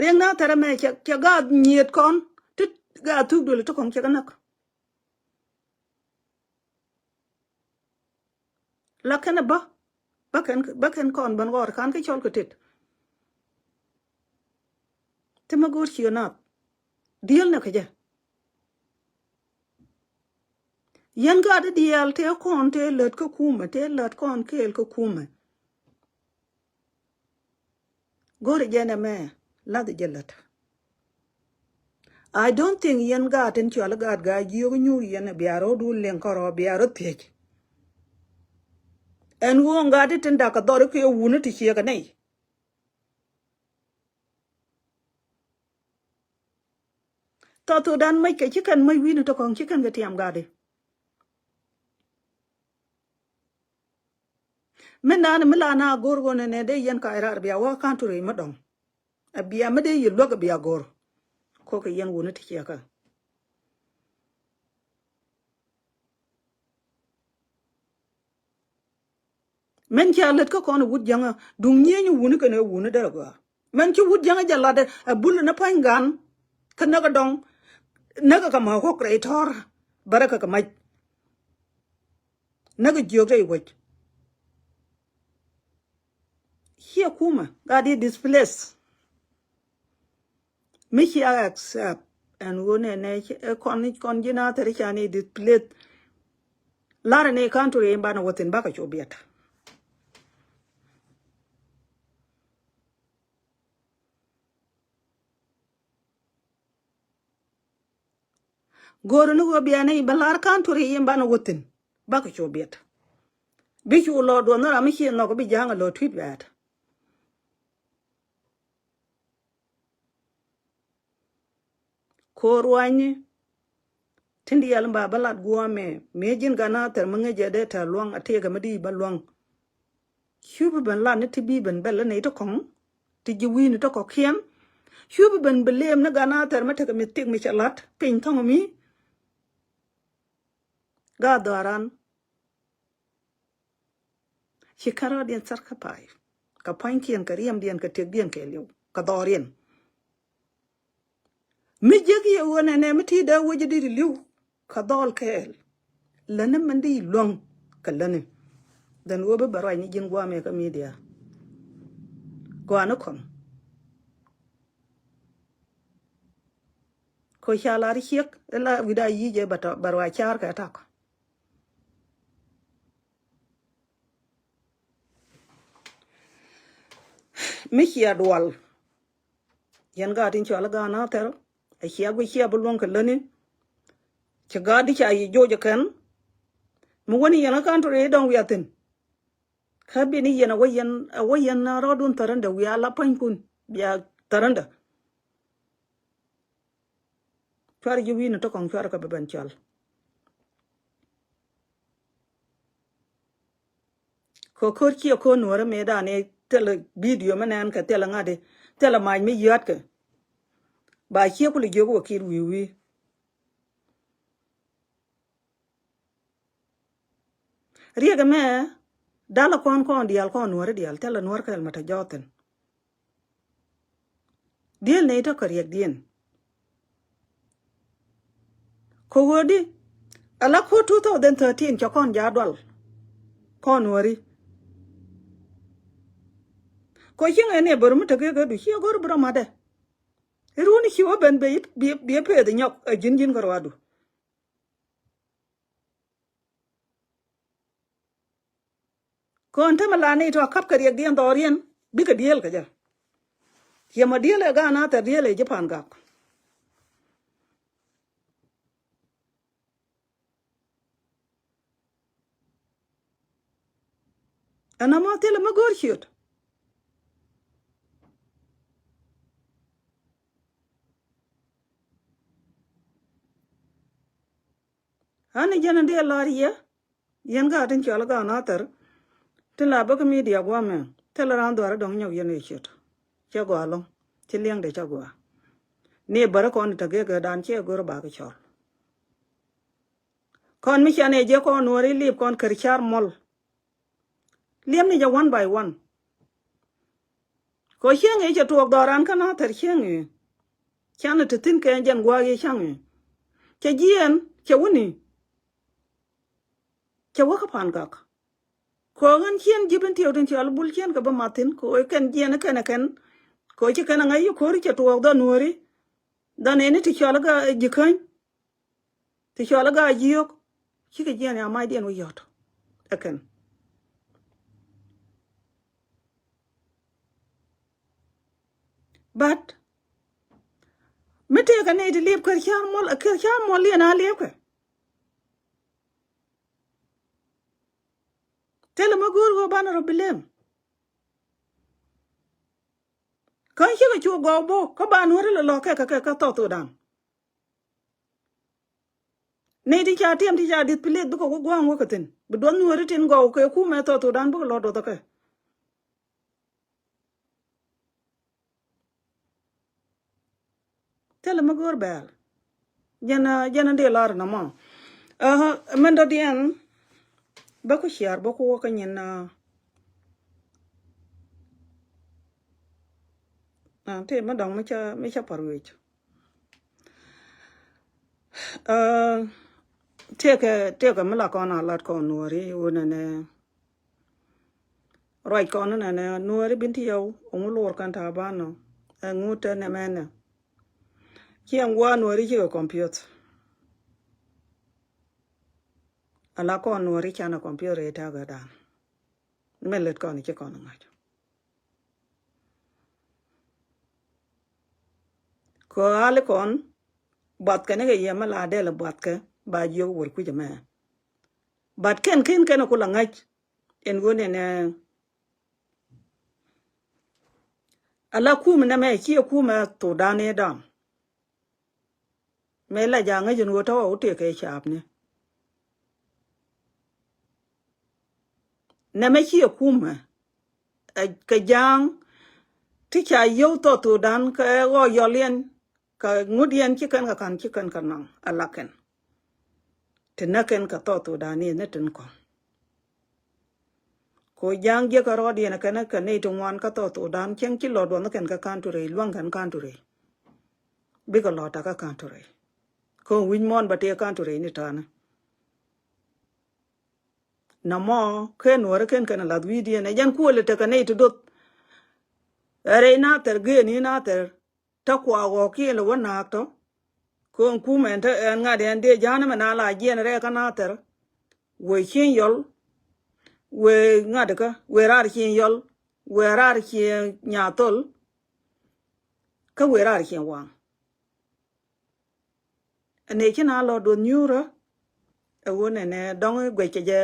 riak na tara me che ga nyet kon tit ga tu do le to kon che kanak la kana ba ken kon ban gor kan ke chol ko tit te ma gor chi na diel na ka je yan ga de diel te kon te let ko kuma te let kon kel ko kuma gor je na me la de jelat I don't think yen got in chola got ga you yen biaro du lenkoro biaro page. And who got it in Dakadoric you wounded to hear nay. Toto dan make a chicken my win to con chicken get yam gadi. Menan Milana Gorgon and a day yen kaira be a walk country madam. A be a mede you look a be a gore. Cock a yen wounded to hear. Men cha let ko kon wut janga dung nye nyu wunu kene wunu da go men chi wut janga jalade a bul na pangan kana ga dong naga ka ma ko kreator baraka ka mai naga joge wet here kuma ga di displace me chi accept and wone ne kon jina tere chani displace lara ne country en bana wotin baka chobiata goro no go biane balar country en bana wotin baka chobiata bichu lo do na mi chi no ko bi janga lo tweet bat korwanye tindi yal ba balat guame mejin gana ter mange jede ta luang ate ga madi ba luang hubu ben la ne tibi ben bel ne to kong ti jiwi ne to ko kien hubu ben belem na gana ter mate ga mitik mi chalat pin thong mi ga daran shikara den sar ka pai ka pain kien ka riam den ka tek den ke liu ka dorien mi jegi wona ne miti da woji di liu ka dol kel lana mandi luang ka lana dan wobe barai ni jin gwa me ka media gwa na kon ko shalari hiek la vida yije bata barwa char ka ta mi hia dwal yan ga tin chala ga na ter a hia gu hia bulon ka lani ci ga di cha yi joje kan mu woni yana kan to re don wiatin ka bi ni yana wayan na rodun taranda wiya la pankun biya taranda twar ji wina to kon twar ka ban chal ko ki ko nuora me da ne tele video manan ka tele ngade tele mai mi yat ka ba ki ku le jogo ki wi riega me dala kon dial kon nuora dial tele nuora ka mata joten diel ne to ka rieg dien ko wodi ala ko 2013 cho kon jadwal kon nuori ko yin ene borum to ge du hi gor bro made iruni hi oben be pe de nyok jin gor wadu kon ta malani to kap ka rieg dien dorien bi ka diel ka ja ye ma diel ga na ta diel je pan gak ana ma tele ma gor hiot ani jana de lariya yen ga tin chola ga na tar tela ba ka media gwa me tela ran do ra dong nyok yen e chit che go along che liang de cha gwa ne bara kon ta ge ga dan che gor ba ka chol kon mi chane je kon nori lip kon kar char mol liam ni ja one by one ko hieng e che tuok doran kana tar hieng e chane te tin ke jan gwa ge chang e che jien che woni che wa ka pan gak ko ngan chien jiben tiyo tin chol bul chien ka ba matin ko ken jien ken ko che ken ngai ko ri che tuok do nori dan ene ti chol ga jikan ti chol ga jiok chi ke jien ya mai dien wo yot aken but mete ka ne di lip kar kya mol li na lip ka tele ma gur go ban ro bilem kan chi ka chu go bo ka ban wor lo ka to dan ne di cha tiam di cha dit pilet bu ko gwang wo ka tin bu don wor tin go ke ku me to dan bu lo do to ka tele ma gur bel jana de lar na ma men do dien ba ko shiar ba ko ka nyen na te ma dong me cha parwech te ka mala ko na lat ko nuori wona ne right ko na ne nuori binti yow o lor kan ta ba no ngute ne mena kian wa nuori ki ko computer ala ko nuori kana computer ta ga dan melet ko ni ki ko na ngacho ko ale kon bat ka ne ga yema la de la bat ka ba yo wor ku jama bat ken ko la ngach en wone ne ala ku na me ki ku ma to dane dam me la ja nga jun wo to o te ke chap ne na me ki ku ma ka jang ti cha yo to dan ka go yo lien ka ngudien ki kan ka nang ala ken te na ken ka to dane ne tin ko jang je ka ro di na kana ka ne to wan ka to dan chen ki lo do na ken ka kan tu re luang kan tu re bi ko lo ta ka kan tu re ko win mon ba te kan tu re ni ta na mo ken wor ken la wi di na jan ku le ta ka ne to dot re na ter ge ni na ter ta kwa go ki le wa na to ko ku men ta en nga de jan ma na la je re ka na ter we chen yol we nga de ka we ra chen yol we ra chen nya tol ka we ra chen wang ne ki na lo do nyura e wona ne dong gwe ke je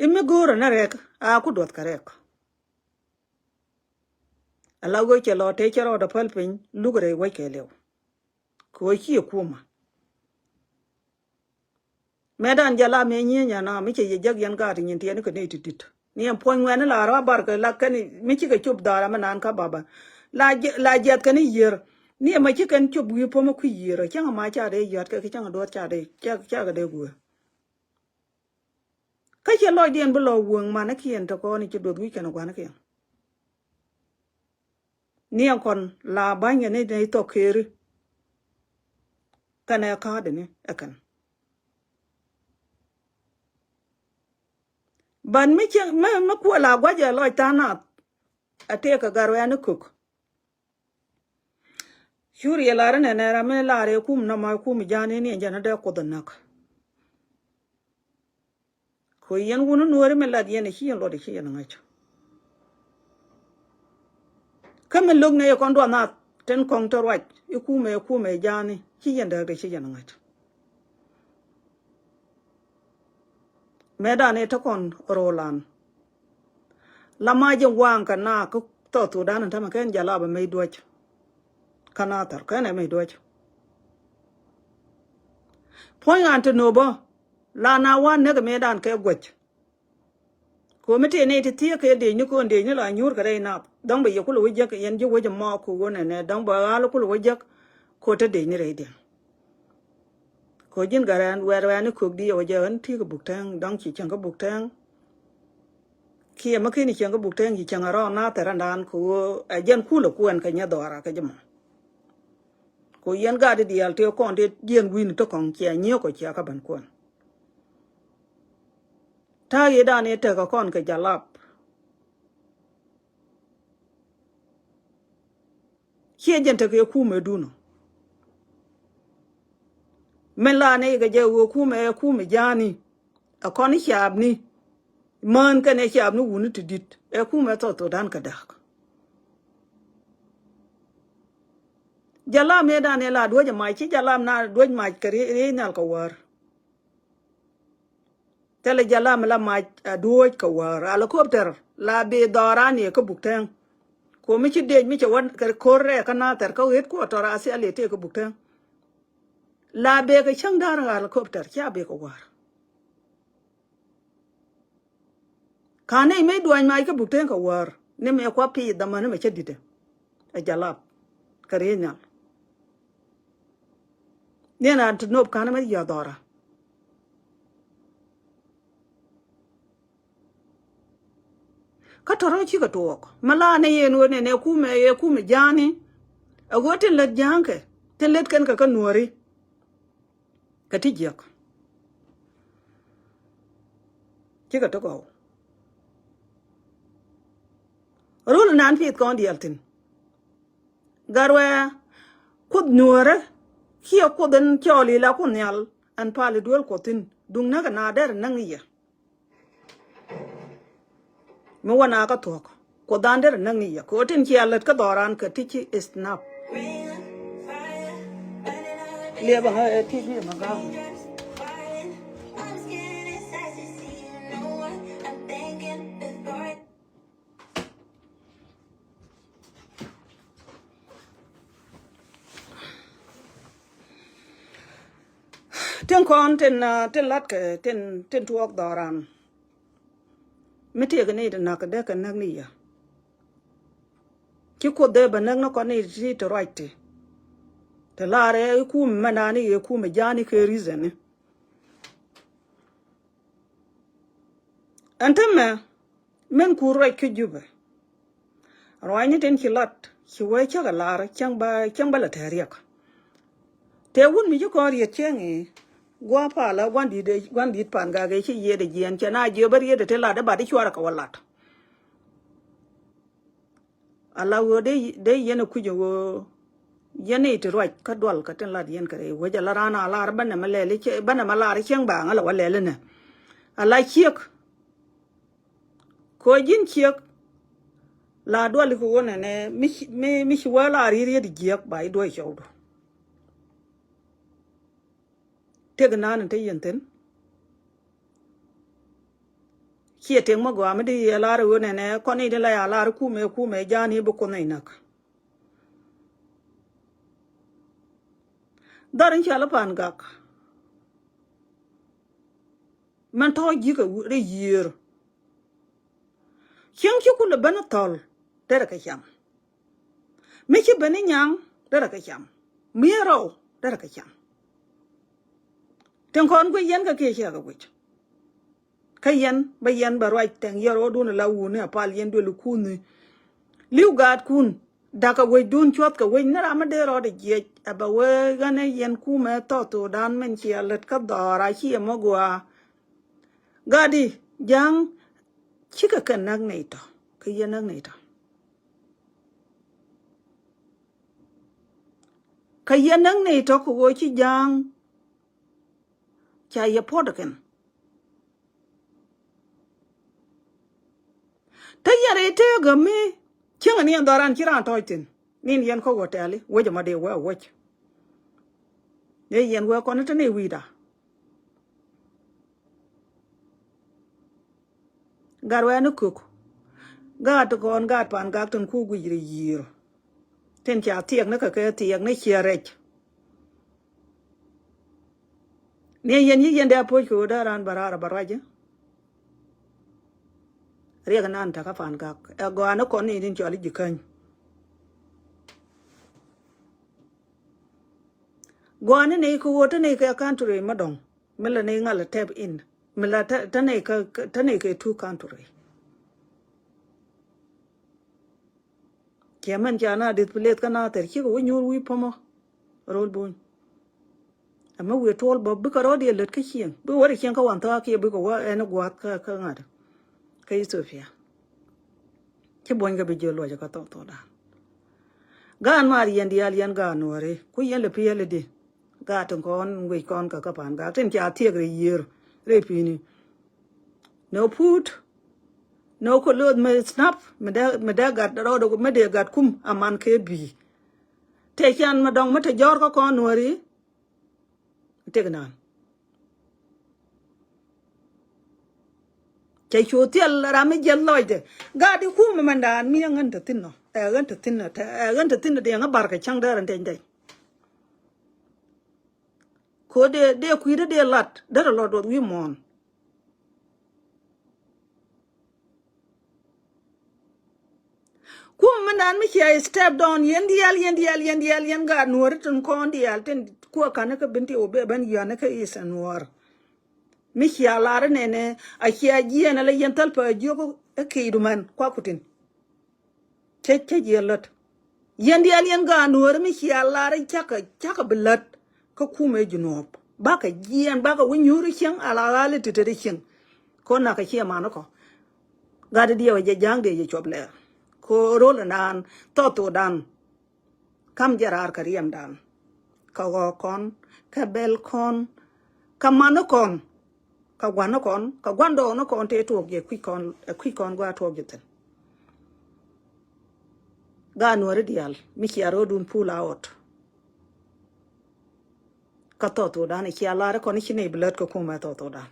ime goro na rek a ku dot ka rek ala go ke lo te chero da palpin lugre we ke lew ko ki kuma medan jala me nyenya na mi ke je jag yan ga tin tin ko ne titit ni en pon wen la ra bar ka la kan mi ki ke chup dara manan ka baba la jet kan yer ni ma ki kan chup wi po ma ku yer chang ma cha de yot ka chang do cha de cha ga de gu ka che lo dien bu lo wong ma na kien to ko ni che do wi kan gwa na kien ni en kon la ba nya ne de to keri kana ka de ne akan ban mi che ma ku la gwa je lo ta na ate ka garwa na kuk shuri ya lara ne ra me lare kum na ma kum jane ni jana da ko da nak ko yen wonu nuore me lad yen hi lo de hi na ngacho kam log ne kon do na ten kong to right ku me jane hi yen da de hi na ngacho me da ne to kon rolan la ma je wang ka na ko to dan ta ma ken jala ba me doch kana tar kana me doch point ante no bo la na wan ne ga me dan ke goch ko mete ne ti tie ke de ni ko de ni la nyur ka re na dang ba yekulu wije ke yen je wije ma ko wona ne dang ba ala kulu wije ko te de ni re de ko jin garan wer wan ko di o je an ti ko buktang dang chi chang ko buktang ki ma ki ni chang ko buktang chi chang ro na ta ran dan ko a jen kulu ko an ka nya dora ka jama ko yen ga de al te ko de jen win to kon chi nyo ko chi ka ban ko ta ye da ne te ka kon ka jalap hier jente ke kume duno mela ne ga je wo kume jani akoni shabni man ka ne shabni wunu tidit e kume to dan ka dak jalam ne da ne la do mai chi jalam na do mai kare nal ko war tele jalam la mai do ko war helicopter la be dorani ko bukten ko mi chi de mi chi wan ko re kana ter ko het ko tora se ale te ko bukten la be ka chang dar helicopter kya be ko war kane me do mai ko bukten ko war ne me ko pi da man me chedide a jalap kare nyal ne na tnop kana me ya dora ka toro chi ka tok mala ne ye no ne ku me jani a goten let janke te let ken ka nuori ka tijak chi ka to ko rul nan fit kon dialtin garwe kud nuore kia kuden choli la kunyal an pali duel kotin dung na na der nangiya me wana ka tok ko dan der nangiya ko tin kialet ka doran ka tichi snap le ba ha tv ma ga ten kon ten lat ke ten tuok doran mi te ga ne da na ka de ka nang ni ya ki ko de ba nang no ko ni ri to right te la re ku ma na ni ku me jani ke reason antama men ku right ke jube ro ni ten ki lat ki we cha ga la ra chang ba la ta riak te wun mi ko ri cheng gwa pa la wan di pan ga ge chi ye de yen cha na je bar ye de te la da ba di chwara ka walat ala wo de yen ku jo wo yen it right ka dwal ka ten la yen ka re wo ja la rana la ban na male le che ban na mala ri cheng ba ngala wale le ne ala chiek ko jin chiek la dwal ko wona ne mi wala ri ri di giek ba i do chawdo te ga nan te yenten kia te mo gwa me di la ru ne ko ni de la ya la ku me jani bu ko nei nak darin cha la pan gak man to ji ka re yir kyang ki ku le ban tol te ra ka cham me ki ban nyang te ra ka cham mi ro te ra ka cham ten kon ku yen ka ke cha ka ku kayen ba yen ba right ten yero dun la wune apal yen do lu kun liu gat kun da ka we dun chot ka we na ma de ro de je aba we ga ne yen ku me to dan men chi alet ka dora chi mo gwa gadi jang chi ka kan nag nei to ka yen nag nei to ka yen nag nei to ko wo chi jang cha ye podaken ta yare te ga me kinga ni andaran kiran toitin nin yen ko goteli woje ma de wa woje ne yen wa kono tane wida garwa no kuk gat kon gat pan gat ton ku gujiri yiro ten cha tiek na ka tiek ne chierech ne yen da po ko daran barara baraje riega nan ta ka fan gak e go an ko ni din choli jikan go an ne ko wote ne ka country madong mela ne ngala tap in mela ta ne ka two country kemen jana dit plet kana ter ki go nyur wi pomo rol bon amma we tol bob ka rodi let ka chien bu wori chien ka wan ta ki bu ko wa en go ka ngada ka Ethiopia ke bonga be jelo ja ka to da gan mar yendi alien gan wore ku yen le piele di ga ton kon we kon ka pan ga ten ja tie gre yer re pini no put no ko lod me snap me da ga ro do me de ga kum aman ke bi te chan ma dong ma te jor ko kon wari tegnan te chotiel rami jelloide gadi ku me mandan mi ngan te tinno gan te tinno te gan te tinno de nga barka chang daran te ndai ko de ku de lat da lot wi mon ku mandan mi kia step down yen ga nuor tun kon dial ten ku kana ka binti obe ban yana ka is nuor mi kia lar ne a kia ji na le yen talpa jogo e kiduman kwa kutin che jelot yen ga nuor mi kia lar chaka bilat ka kume junop baka jien baka winyuru chen ala ale titere chen ko na ka kia manako gadi dia je jangde je choble ko rol nan to dan kam jarar kariem dan ka go kon ka bel kon ka mano kon ka gwano kon ka gwando no kon te to ge kwikon gwa to geten ga no redial mi ki arodun pull out ka to dan ki ala ko ni ne blood ko kuma to dan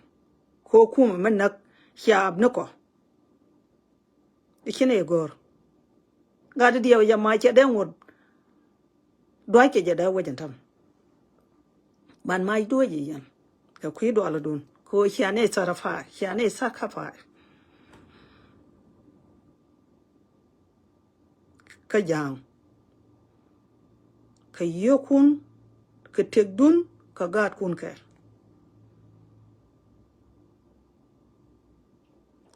ko kuma men nak shab nako ikine gor gadi dia ya ma che den wod doy ke je da wajen tam ban mai do je yan ka kwi do ala dun ko shane sarafa shane sakafa ka jang ka yokun ka tegdun ka gat kun ka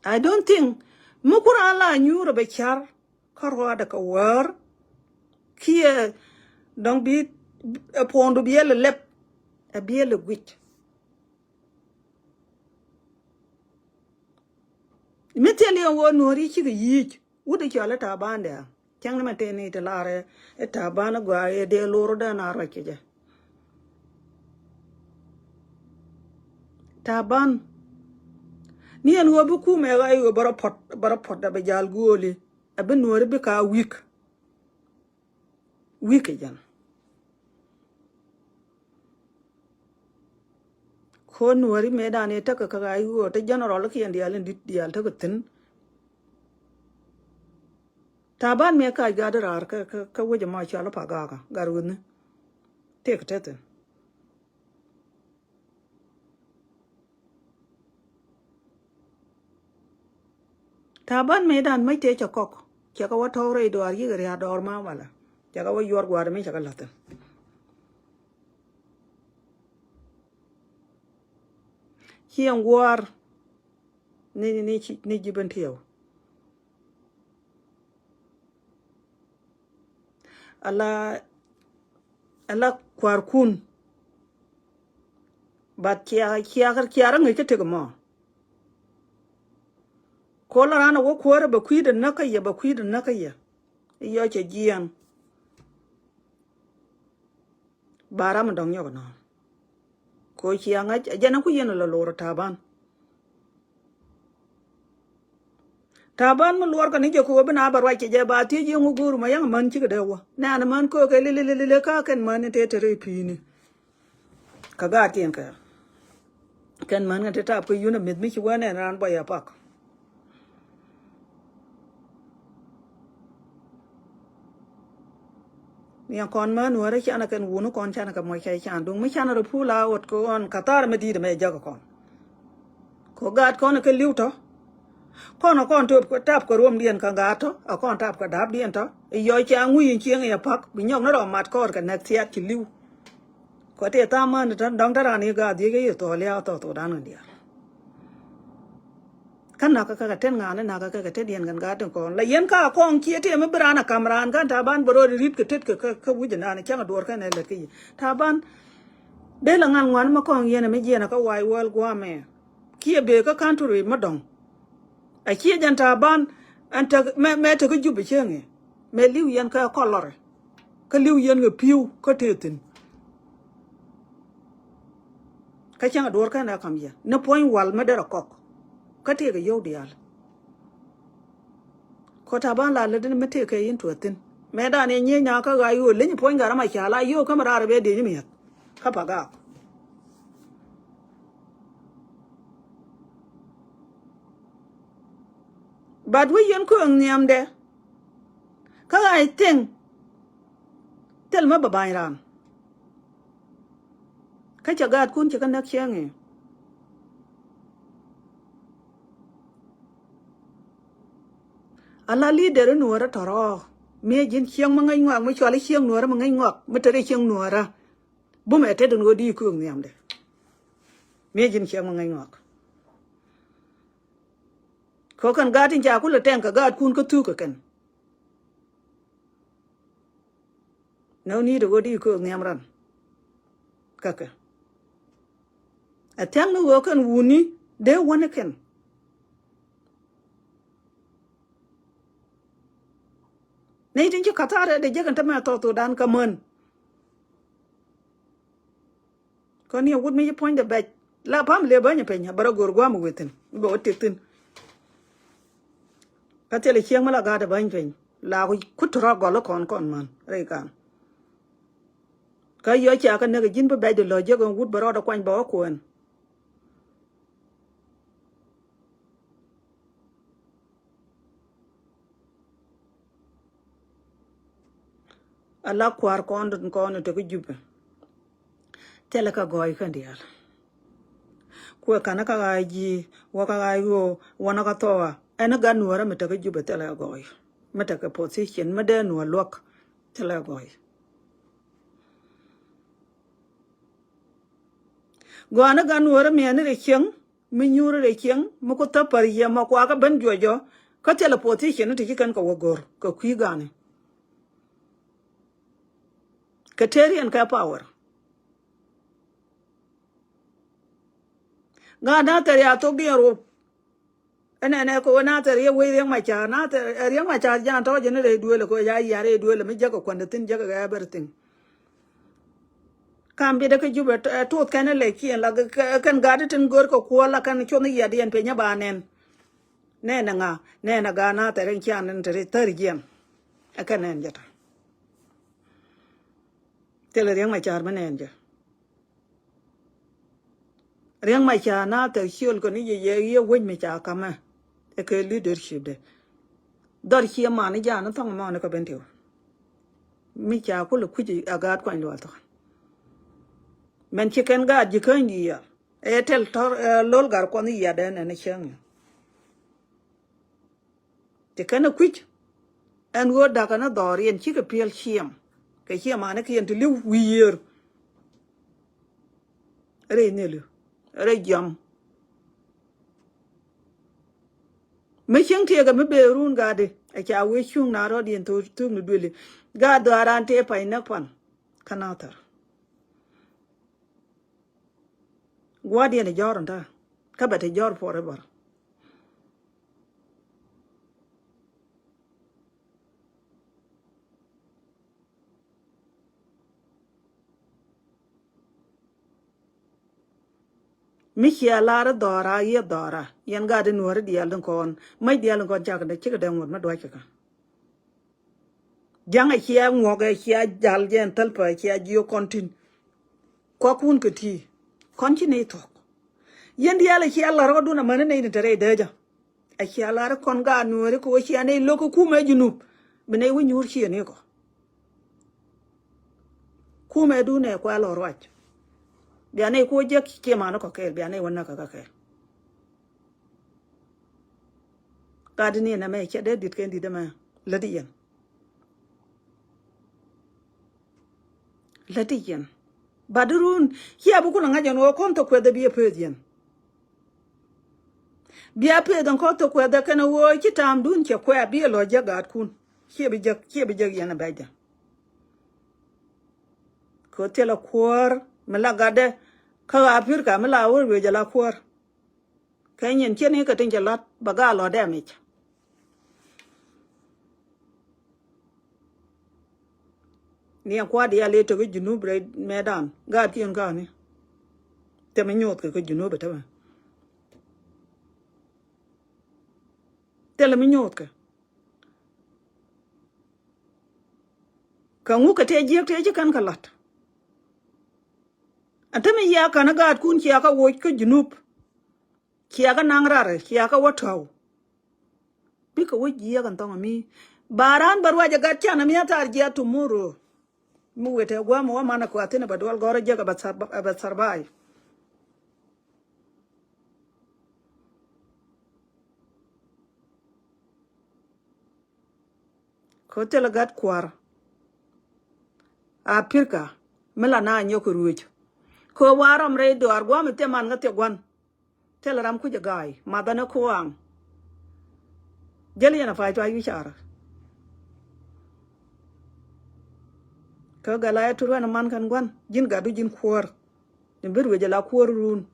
I don't think mukura la nyuro be char karwa da ka war kia don't be a pond be a lep a be a wit meteli on won nori chi yi wude ki ala ta bande chang na te ni te lare e ta bana gwa e de loro da na ra ke je ta ban ni en wo bu ku me ga yo bara pot da be jal goli e be nori be ka week jan ko nori me da ne ta ka ga yo te general ki en dial ta tin taban me ka ga dar ka wo je ma cha la pa ga garun te ka te taban me dan mai te cha kok cha ka wa tore do ar yi ga dor ma wala cha ka wa yor gwa me cha ka laten hiang war ni jiben tiyo ala kwarkun bat kiara ngi te mo ko la rana wo kwara ba kwida nakaya iyo che jian bara ma dong yo no ko chianga jana ku yeno la loro taban mo lor ka ni je ko bana barwa ke je ba ti je nguguru ma yang man chi ga dewa na man ko ke le ka ken man te re pini ka ga tien ka ken man te ta ko yuna mit mi chi wana ran ba ya pak mi kon man wara chi ana ken wunu kon chana ka mo kai chan dung mi chana ro pula ot ko on katar me di de me jaga kon ko gat kon ke liuto kon to tap ko rom dien ka gato a kon tap ka dab dien to yo cha ngui chieng ya pak bi nyong no ro mat ko ka nak tiat ki liu ko te ta man dong ta ni ga di ge to le to dan dia kan na ka ten ngane na ka te dien gan ga ko la yen ka kon ki te me brana kamran kan ta ban bro rit ke tet ka wuj na cha dor ka ne le ki ta ban de la ngan wan ma kon yen me je na ka wai wal gwa me ki be ka country ma dong a ki jan ta ban anta me te ko jubi chenge me liu yen ka kolor ka liu yen ga piu ka tetin ka cha dor ka na kam ya na point wal me de kok ka te ga yo dial ko ta ban la le me te ka yin to tin me da ne nye nya ka ga yo le ni point gara ma chala yo ka mara be de ni me ka pa ga but we yen ko nyam de ka I think tel ma ba ba ran ka cha ga kun cha kan nak chang ala leader no ra toro me jin chiang ma ngai ngwa mo chole chiang no ra ma ngai ngwa ma tere chiang no ra bu me te do di ko nyam de me jin chiang ma ngai ngwa ko kan ga tin ja ku le ten ka ga kun ko tu ka kan no need to go di ko nyam ran kaka atang no wo kan wuni de wona kan nei tin ka ta de je kan ta ma to dan ka man ko ni would me point the back la pam le ba nya pe nya bara gor gwa mu wetin go titin ka tele chiang ma la ga da ban pe la ku tra go lo kon man re kan ka yo cha ka ne ga jin ba de lo je go would bara da kwan ba ko en ala kwar kon to ku jube tele ka goy kan dial ku kana ka ga ji wa ka ga yo wona ka to wa ena ga nuora meta ka jube tele goy meta ka position mede no lok tele goy gwana ga nuora me ne re kyang mi nyure re kyang mo ko ta par ya ma kwa ka ban jojo ka tele position ti kan ka wogor ka kwi gane ka terian ka power ga na ta ya to gero ene ko na ta ye we yang ma cha na ta yang ma cha ja to je ne re duele ko ya re duele mi jago kwanda tin jago ga bertin kam bi da ka jube to kan le ki la kan ga tin gor ko ko la kan cho ni ya den pe nya ba nen ne na nga ne na ga na ta ren kyan nen tere tar gem aka nen jata tele yang ma cha ma nen ja riang ma cha na ta hiol ko ni ye wen me cha kama e ke leadership de dar hi ma ni ja na tong ma na ka ben tiu mi cha ko lu ku ji aga kwan lo to men chi ken ga ji kan di ya e tel tor lol gar ko ni ya de na chen te kan ku en wo da kana dor yen chi ka piel chiam ke chi ma na kien tu lu wier re ne lu re jam me chen tie ga me be run ga de a cha we chung na ro dien to tu nu dule ga do aran te pa na pan kana tar gwa dien jor nda ka ba te jor forever mi chia lara dora ye dora yen ga de nuor dial kon mai dial kon cha ga de chi ga de ngor ma do cha ka jang a chia ngo ga chia jal jen tal pa chia jio kontin ko kun ke ti kon chi ne to yen dial chia la ro du na man ne ni tere de ja a chia lara kon ga nuor ko chia ne lo ko ku me junub be ne wi nyur chi ne ko ku me du ne kwa lo ro biane ko je ke mano ko ke biane wona ka ke kadini na me ke de dit ken di de ma ladiyen badurun hiya bu kula ngajan wo konto ko de biye pedien biya pe don ko to ko da kana wo kitam dun ke ko biye lo je gat kun ke bi je yana bayda ko tela kwor mala gade ka apir ka mala wo we jala kwor kanyen cheni ka tin jalat baga lo damage ni kwa dia le to junub re medan ga tin ka ni te me nyot ka junub ta ba te le me nyot ka ka ngu ka te jek te kan ka lat atame ya kana gat kun ki aka wo ka junub ki aka nangrare ki aka wataw bi ka wo ji kan tong mi baran barwa ja gat chana mi atar ji tomorrow mu wete gwa mo mana ko atene badwal gora jaga bat sarbai ko tele gat kwar a pirka mela na nyoko ruj ko waram re do argwa mi te man ngate gwan tele ram ku jagai madana ko ang jeli na fa to ayu chara ko gala ya turwana man kan gwan jin gadu jin kwar bir we jala kwar run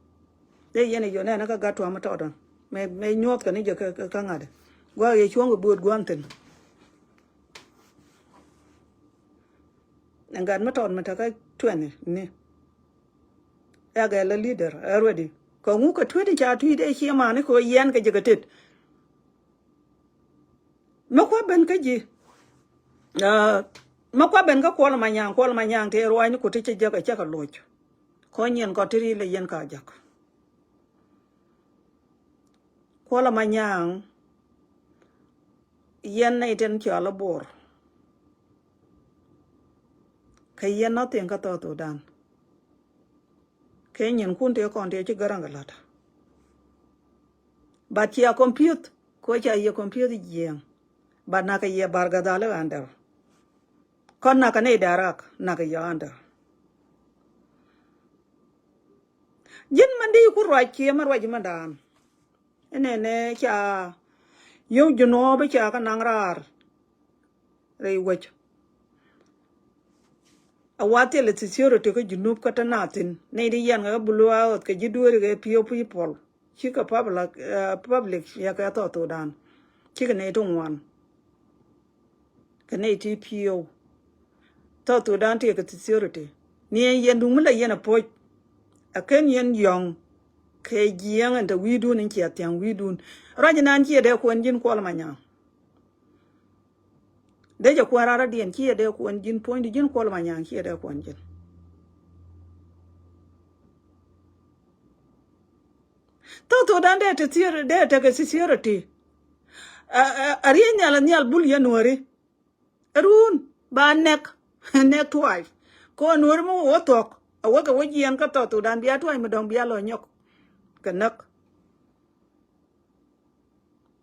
de yene yo na ka gato amata odon me nyot kan je ka ngade gwa ye chongo bod gwanten ngan maton mata ka twene ni ya ga la leader already ko ngu ka twede cha twi de chi ma ne ko yen ka je ka tet ma kwa ben ka ji ma kwa ben ka ko ma nyang te ro ni ko te je ka cha ka loch ko nyen ko tri le yen ka jak ko la ma nyang yen ne ten cha la bor ka yen no ten ka to dan ke nyen kun te kon te chi garanga lata ba chi a compute ko cha ye compute yen ba na ka ye barga dale ander kon na ka ne darak na ka ya ander jin mandi ku ro ki ma ro ji mandan ne cha yo juno ba cha ka nangrar re wech awate le tsiro te ko junub ka tanatin ne di yan ga bulwa ot ka jidore ga pio people chika public ya ka to dan chika ne to wan ka ne ti pio to dan te ka tsiro te ni yen du mula yen po aken yen yong ke giang anta widun in ki atyan widun rajinan ki de ko njin ko ma nya deja ko rara dien ki de ko jin point jin ko ma nya ki de ko jin to dan de te tsiro de te ka tsiro te ari nyal bul yanori run ba nek nek twai ko nur mo wotok awoka wojian ka to dan bia twai madong bia lo nyok kanak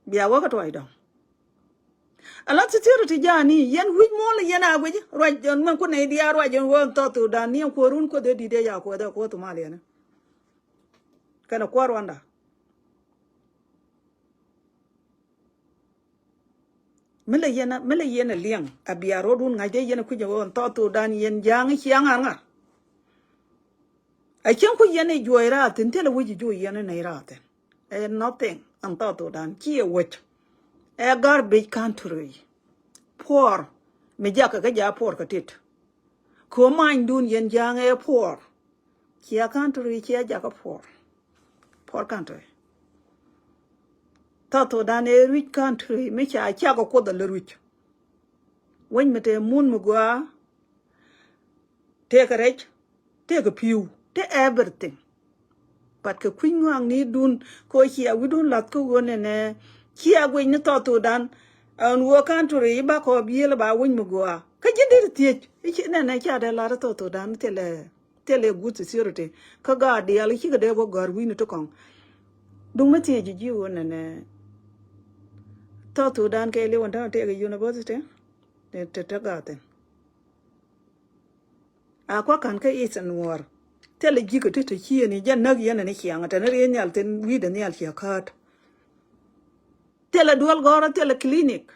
bia woka twai dong ala tsiro ti jani yen wi mo le yen agwe roi jon man ko ne dia roi jon won to dan ni ko run ko de di de ya ko da ko to male ne kana ko Rwanda mele yena liang abia rodun ngaje yena ku jawo to dan yen jang chiang anga a chen ku yena joira tin tele wuji jo yena ne rate nothing am to dan ki wet a garbage country poor me jaka ga ja poor ka tit ko man dun yen jang poor ki a country ki a jaka poor country to dan rich country me cha ko da le rich when me te mun mu gwa take a rich take a pew take everything but ka queen wang ni dun ko here we don't lat ko won ne here we ni to dan an wo country ba ko biel ba won mu gwa ka jidir tie chi ne cha de la to dan tele good security ka ga de ala chi ga de bo gar wi ni to kon dung me tie ji won ne to dan ke le won ta te ga university te ga ten a kwa kan ka isan war tele jigo te chi ni jan nag yana ne chianga ta ne re nyal ten wi de nyal chia khat tele dual gora tele clinic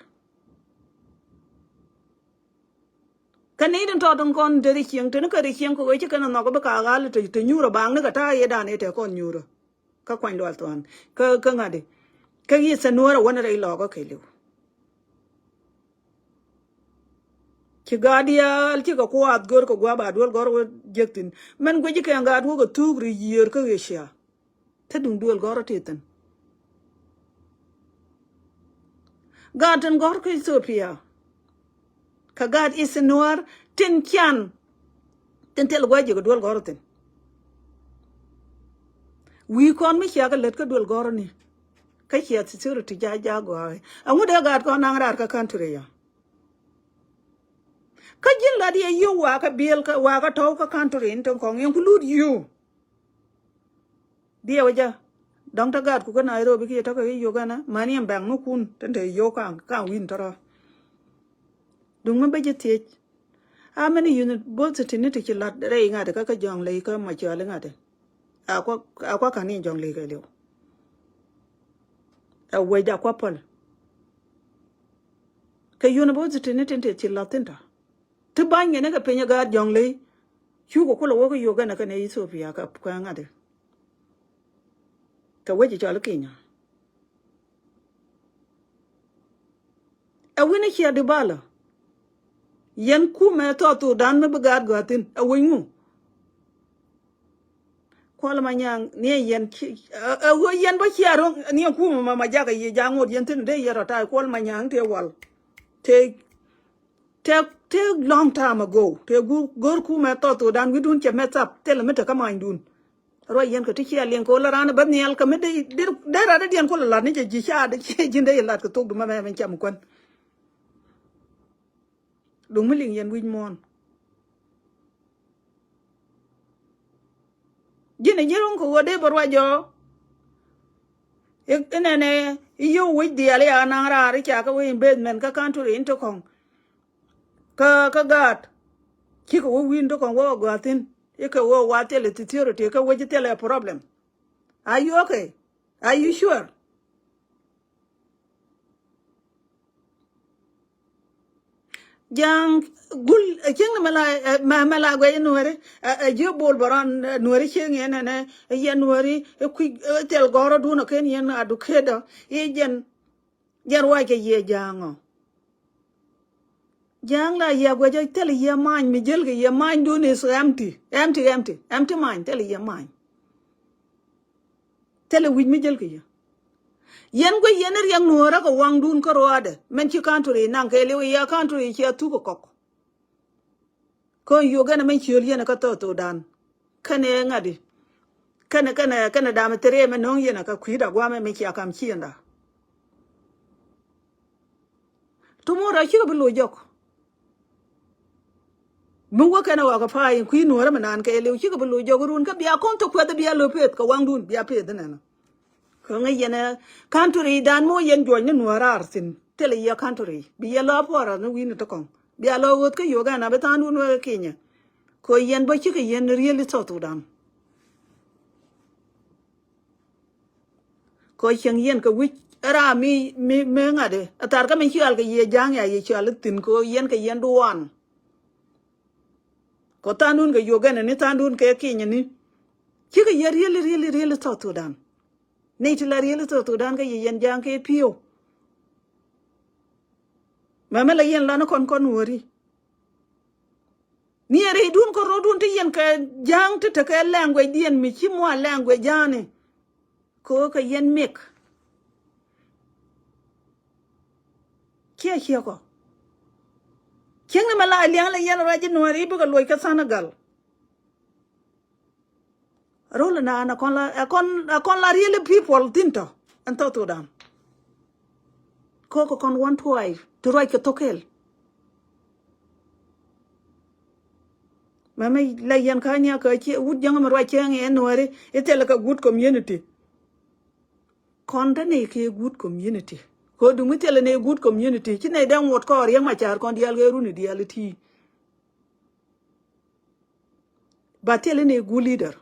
kanidin to don kon de ri chiang te ne ka ri chiang ko che kana no ko ba ka ga le te nyuro bang ne ka ta ye da ne te kon nyuro ka kwan lo ton ka ngade ka yi sanora wona re lo ko ke lu ki gadia ki ko at gor ko gwa ba dol gor jektin men go jike nga du go tugri yer ko yesha te dum dol gor teten gaden gor ko Ethiopia ka gad is noir tin kian tin tel gwaji ko dol gorotin wi kon mi ya ga let ko dol goro ni ka kiya security ja go ai angu de ga ko nang rar ka country ya ka jin la di yo wa ka biel ka wa ka to ka country in ton kong include you dia waja dong ta gat ku ka Nairobi ki ta ka yo ga na mani am bang no kun tan de yo ka win tara dung ma ba je tie a many unit bo se tin ti ki lat re nga de ka jong le ka ma cha le nga de a kwa ka ni jong le ka le a we ja kwa pol ka university ni tin ti latin ta tu ban ne ka penya ga jong le chu ko lo ko yo ga na ka ne Ethiopia ka kwa nga de ka we ji cha le Kenya a wini ki de bala yen ku me to dan me bagad gatin a wingu ko la manyang ne yen a wo yen ba ki aro ne ku ma jaga ye jangot yen tin de yero ta ko la manyang te wal te long time ago te gor ku me to dan widun che me tap te la me ta ka man dun ro yen ko ti ki alen ko la ran ba niel ka me de ra de yen ko la ni je ji sha de jinde yen lat ko to du ma me cham kon đúng mới liền win mon jine jerun ko de borwa jo enene iyo wi diale anara ri cha ka wi basement ka country into kong ka gat ki ko win to kong wo gatin e ka wo wa tele security ka wo tele problem are you okay are you sure jang gul king mala go nuore je bol baran nuore king ene ye nuore ku tel goro du no ken yen adu kedo ye jen wa ke ye jango jang la ye go je tel ye man mi jel ge ye man du ni so empty man tel ye man tel wi mi jel ge yen go yen yang nuora ko wang dun ko roade men ci country nan ke le ya country ci atu ko kok ko yo gana men ci yen ka to dan kane ngadi kana da metere men non yen ka kuida gwa men ci akam ci nda tumora ci ko bulu jok mu wa kana wa ka fa yin ku nuora men nan ke le ci ko bulu jok run ka biya kon to ko da biya lo pet ko wang dun biya pet na ko ngai yana country dan mo yen jo ni nuara arsin tele ya country bi ya la pora no win to kon bi ya lo wot ka yoga na betan no Kenya ko yen ba chi ka yen really to dan ko chen yen ka wi ra mi ngade atar ka men chi al ka ye jang ya ye chi al tin ko yen ka yen duan ko tanun ga yoga na ni tanun ka Kenya ni chi ka ye really to dan nei ti la riel to dan ka yen jang ke pio mama la yen la no kon wori ni re dun ko rodun ti yen ka jang ti ta ka language dien mi chi mo language jane ko ka yen mek kia ko ken ma la liang la yen ra ji no ri bu ka loy ka Senegal rola na kon la real people tinto anto to dan ko kon want to right ka tokel mama la yan ka nya ka chi wud jang ma ra chang en wore etel ka good community kon da ne ke good community ko du mutel ne good community chi ne dan wot ko yang ma char kon dial ge runi dial ti ba tel ne good leader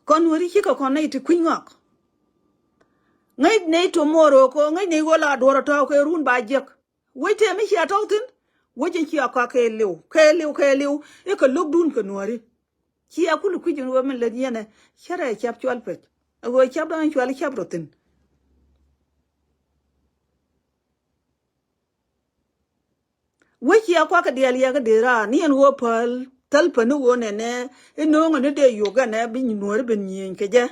kon wori ki ko kon ne ti kwingok ngai ne tomorrow ko ngai ne gola dora ta ko run ba jek wote mi ya tawtin wojin ki aka ke lew e ko logdun ko nori ki akulu kujin wo men la yene shara chap chwal pet go chap dan chwal chap rotin woki akwa ka dial ya ga dera ni en wo pal tal panu wo ne e no ngone de yoga na bi nori ben yin ke je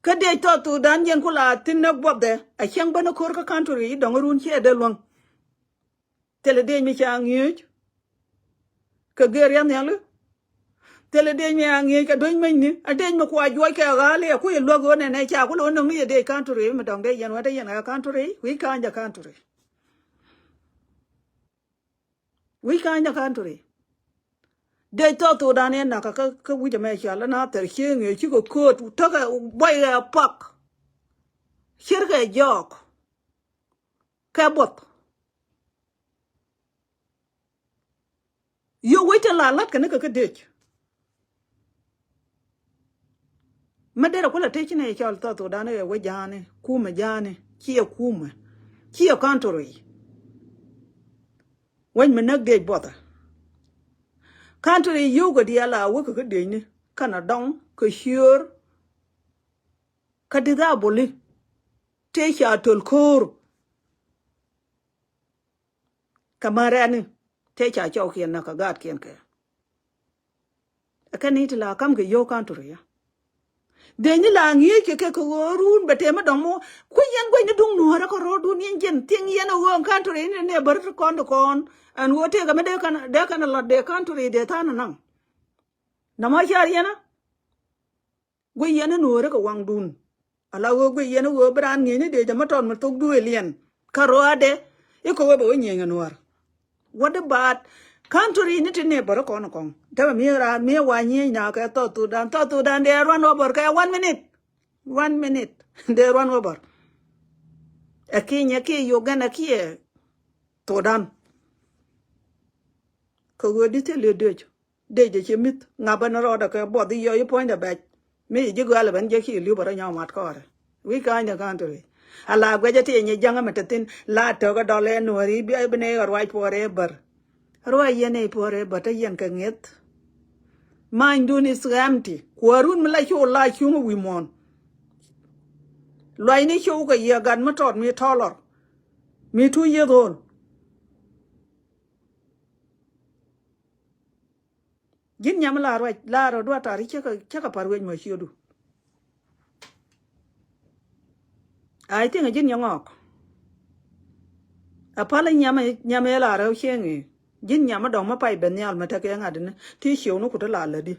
ka de to tu dan yen kula tin na bob de a chang bana kor ka country dong run che de long tele de mi chang yu ka ger yan yalu tele de mi ang ye ka don men ni a de ma kwa joy ka ga le ku ye logo ne ne cha ku lo no mi de country mi dong de yan wa de yan ka country we kan ja country we kan ja country de to tu dan ne na ka wi ja me cha la na ter che nge chi ko tu ta ka bai ga pak shir ga jok ka bot yo we ta la lat ka ne ka de madera kula te chine cha to tu dan ne we jane kuma jane chi ya kuma chi ya country when me nak de bota country you go dia la wo ka de ni kana dong ka sure ka de da boli te cha tol kor kamara ni te cha chau kien na ka gat kien ke aka ni la kam ke yo country ya de ni la ngi ke ko run bete ma dong mo ku yen go ni dung no ra ko ro du ni jen ting yen wo country ni ne bar kon do kon an wo te ga me de kana la de country de ta na na ma char yana go yen no ra ko wang dun ala wo go yen wo bran ngi ni de ja ma ton ma tok du lien ka ro ade e ko wo bo nyi nganwar what about country ni tine bar ko no kon ta mi ra mi wa nyi na ka to tu dan de run over ka 1 minute 1 minute de run over akinya ki yo gana ki to dan ko go di te le de je mit ngaba na ro da ka bo di yo point da ba mi ji ga la ban je ki lu bar nya mat ko re we ka nya country ala gwe je te nye janga metatin la to ga dole no ri bi ne or wai forever roi yene pore bata yen ka nget mind dun is empty kwarun mla cho la chu wi mon loi ni cho ga ye gan ma tot mi tolor mi tu ye don gin nyam la ro do ta ri che ka parwe mo chi du ai tin gin nyangok apala nyam la ro chengi jin nyama dong ma pai ben yal ma ta ke ngadne ti show no ku ta la la di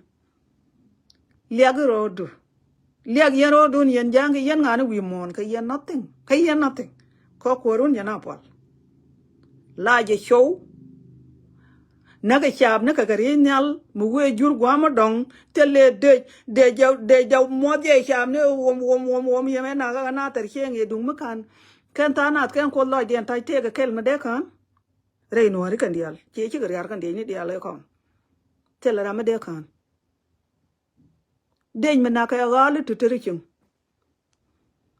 liag rodu liag yen rodu yen jang yen ngana wi mon ka yen nothing ko korun yana pol la je show naga chab na ka gari nyal mu we jur gwa ma dong tele de jaw mo de chab ne wom yeme na ga na tar chenge dung ma kan ta na kan ko lo den tai te ga kel ma de kan rei no ri kan dial che che gar kan de ni dial e kon tele ra ma de kan den ma na ka ga le tu tri chung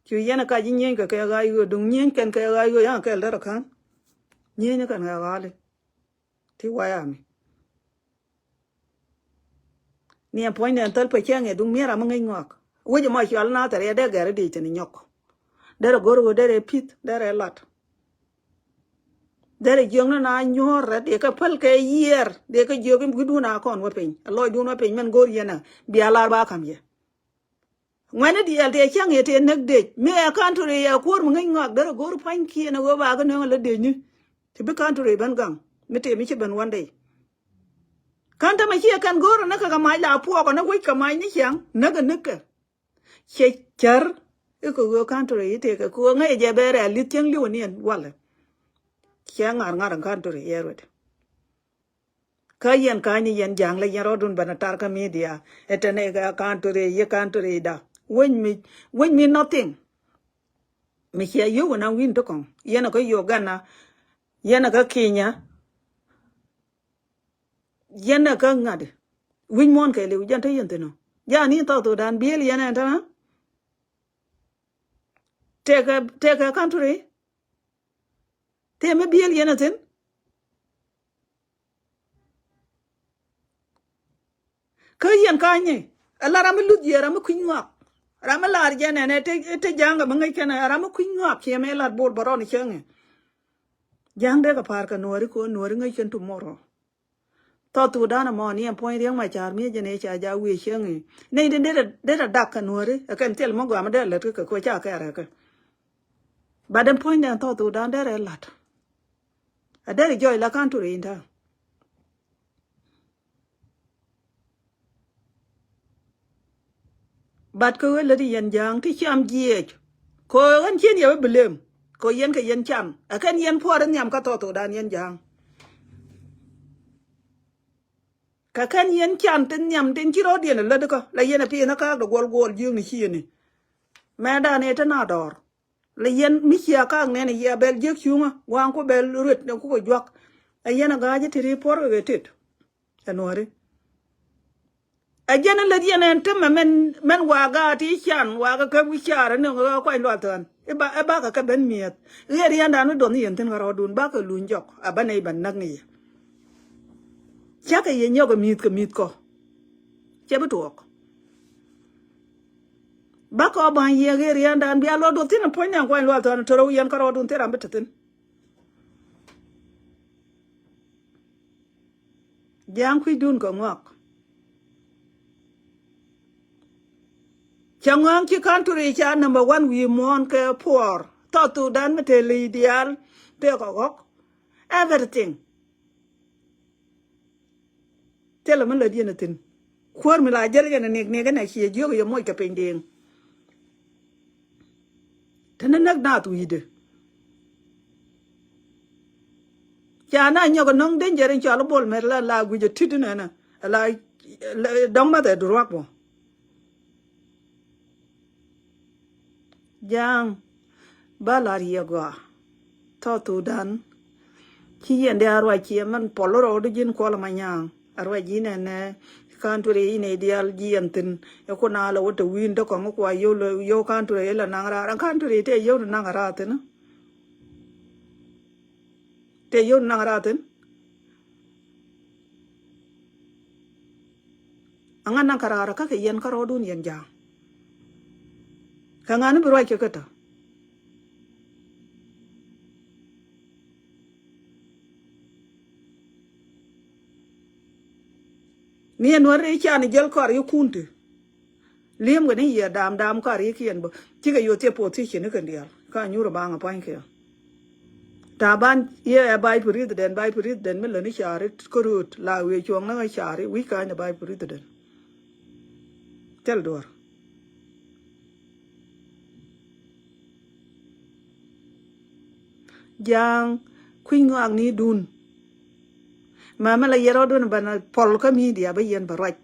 chu yana ka jin yen ka ga yu dung nyen kan ka ga yu ya ka le ra kan nyen kan ga le ti wa ya mi ni a point en tal pe chenge dung mi ra ma ngai ngok wo je ma chal na tar ya de ga re di tin nyok dere goro dere pit dere lat dere jong na nyor de ka pal ke yer de ka jogim gudu na kon wa pen aloy du no pen men gor yena bi ala ba kam ye ngwane di al de chang ye te nek de me a country ya kor mu ngai ngak dere gor pan ki na go ba ga no la de ni ti be country ban gang me te mi che ban one day kan ta ma chi kan gor na ka mai la pu ko na wi ka mai ni chang na ga nek che char ko go country te ka ko ngai je bere li tiang li wonien wala che ngar country yerot ka yen ka ni yen jang le yaro dun bana tar ka media etene ga country ye country da when me nothing me here you na win to kon yen ko yo gana yen ka Kenya yen ka ngade win mon ke le jan te yen te no ya ni to dan biel yen ta take a country te me biel yen ten ka yen ka ni ala ram lu ye ram ku ngak ram lar je ne te janga ma ngai kana ram ku ngak che me lar bol baron chenge jang de ka par ka nori ko nori ngai chen tomorrow to tu dana mo ni point riang ma char mi je ne cha ja wi chengi ne de dak kan wore kan tel mo gwa ma de le ko cha ka ra ka ba den point dan to tu dan de lat a de joy la kan tu rin ta bat ko le di yan jang ti cham ji ko an chen ye belem ko yen ka yen cham a kan yen po ran yam ka to tu dan yen jang ka kan yen cham tin nyam tin chi ro dien le de ko la yen a pi na ka do gol jing ni chi ni ma da ne ta na dor le yen mi chia ka ne ne ya bel je chunga wan ko bel rut ne ko jwak a yen ga je ti por we tit anore a jen le yen en tem men wa ga ti chan wa ga ka wi chara ne ga ko lo tan e ba ka ben miet yer yan da no don yen tin ga ro dun ba ka lun jok a ba nei ban nak ni cha ka yen yo ga mit ko che bu tuok ba ko ban ye ger yan dan bia lo do tin po nyang ko lo tan to ro yen ka ro dun te ram betin jang khui dun ko ngok changang ki country cha number 1 we mon ke poor to tu dan me te li dial te ko gok everything tell man la dien tin khwar mi la jer ga ne ga na chi jo yo moy ka pen ding tan nak na tu ide cha na nyo ko nong den jer cha lo bol mer la gu je tit na na la dong ma de dro ko jang ba la ri ga to tu dan chi yen de arwa chi man poloro de jin ko la ma nyang arwa ji ne country ne dial ji antin e ko na la wote win to ko ko yo country la nang ra country te yo nang ra te na te yo nang ra ten angan nang karara ka ke yen ka ro dun yen jang ka ngani bi roi ke kata ni en wore cha ni jel kor yu kunti liem ga ni ya dam kor yi kien bo ti ga yo te position ni kan dia ka nyuro ba nga pan ke ta ban ye bai purit den me le ni chare korut la we chong na chare wi ka na bai purit den tel dor jang khuynh ngang ni dun mà là yero dun bana pol ka media ba yen baraj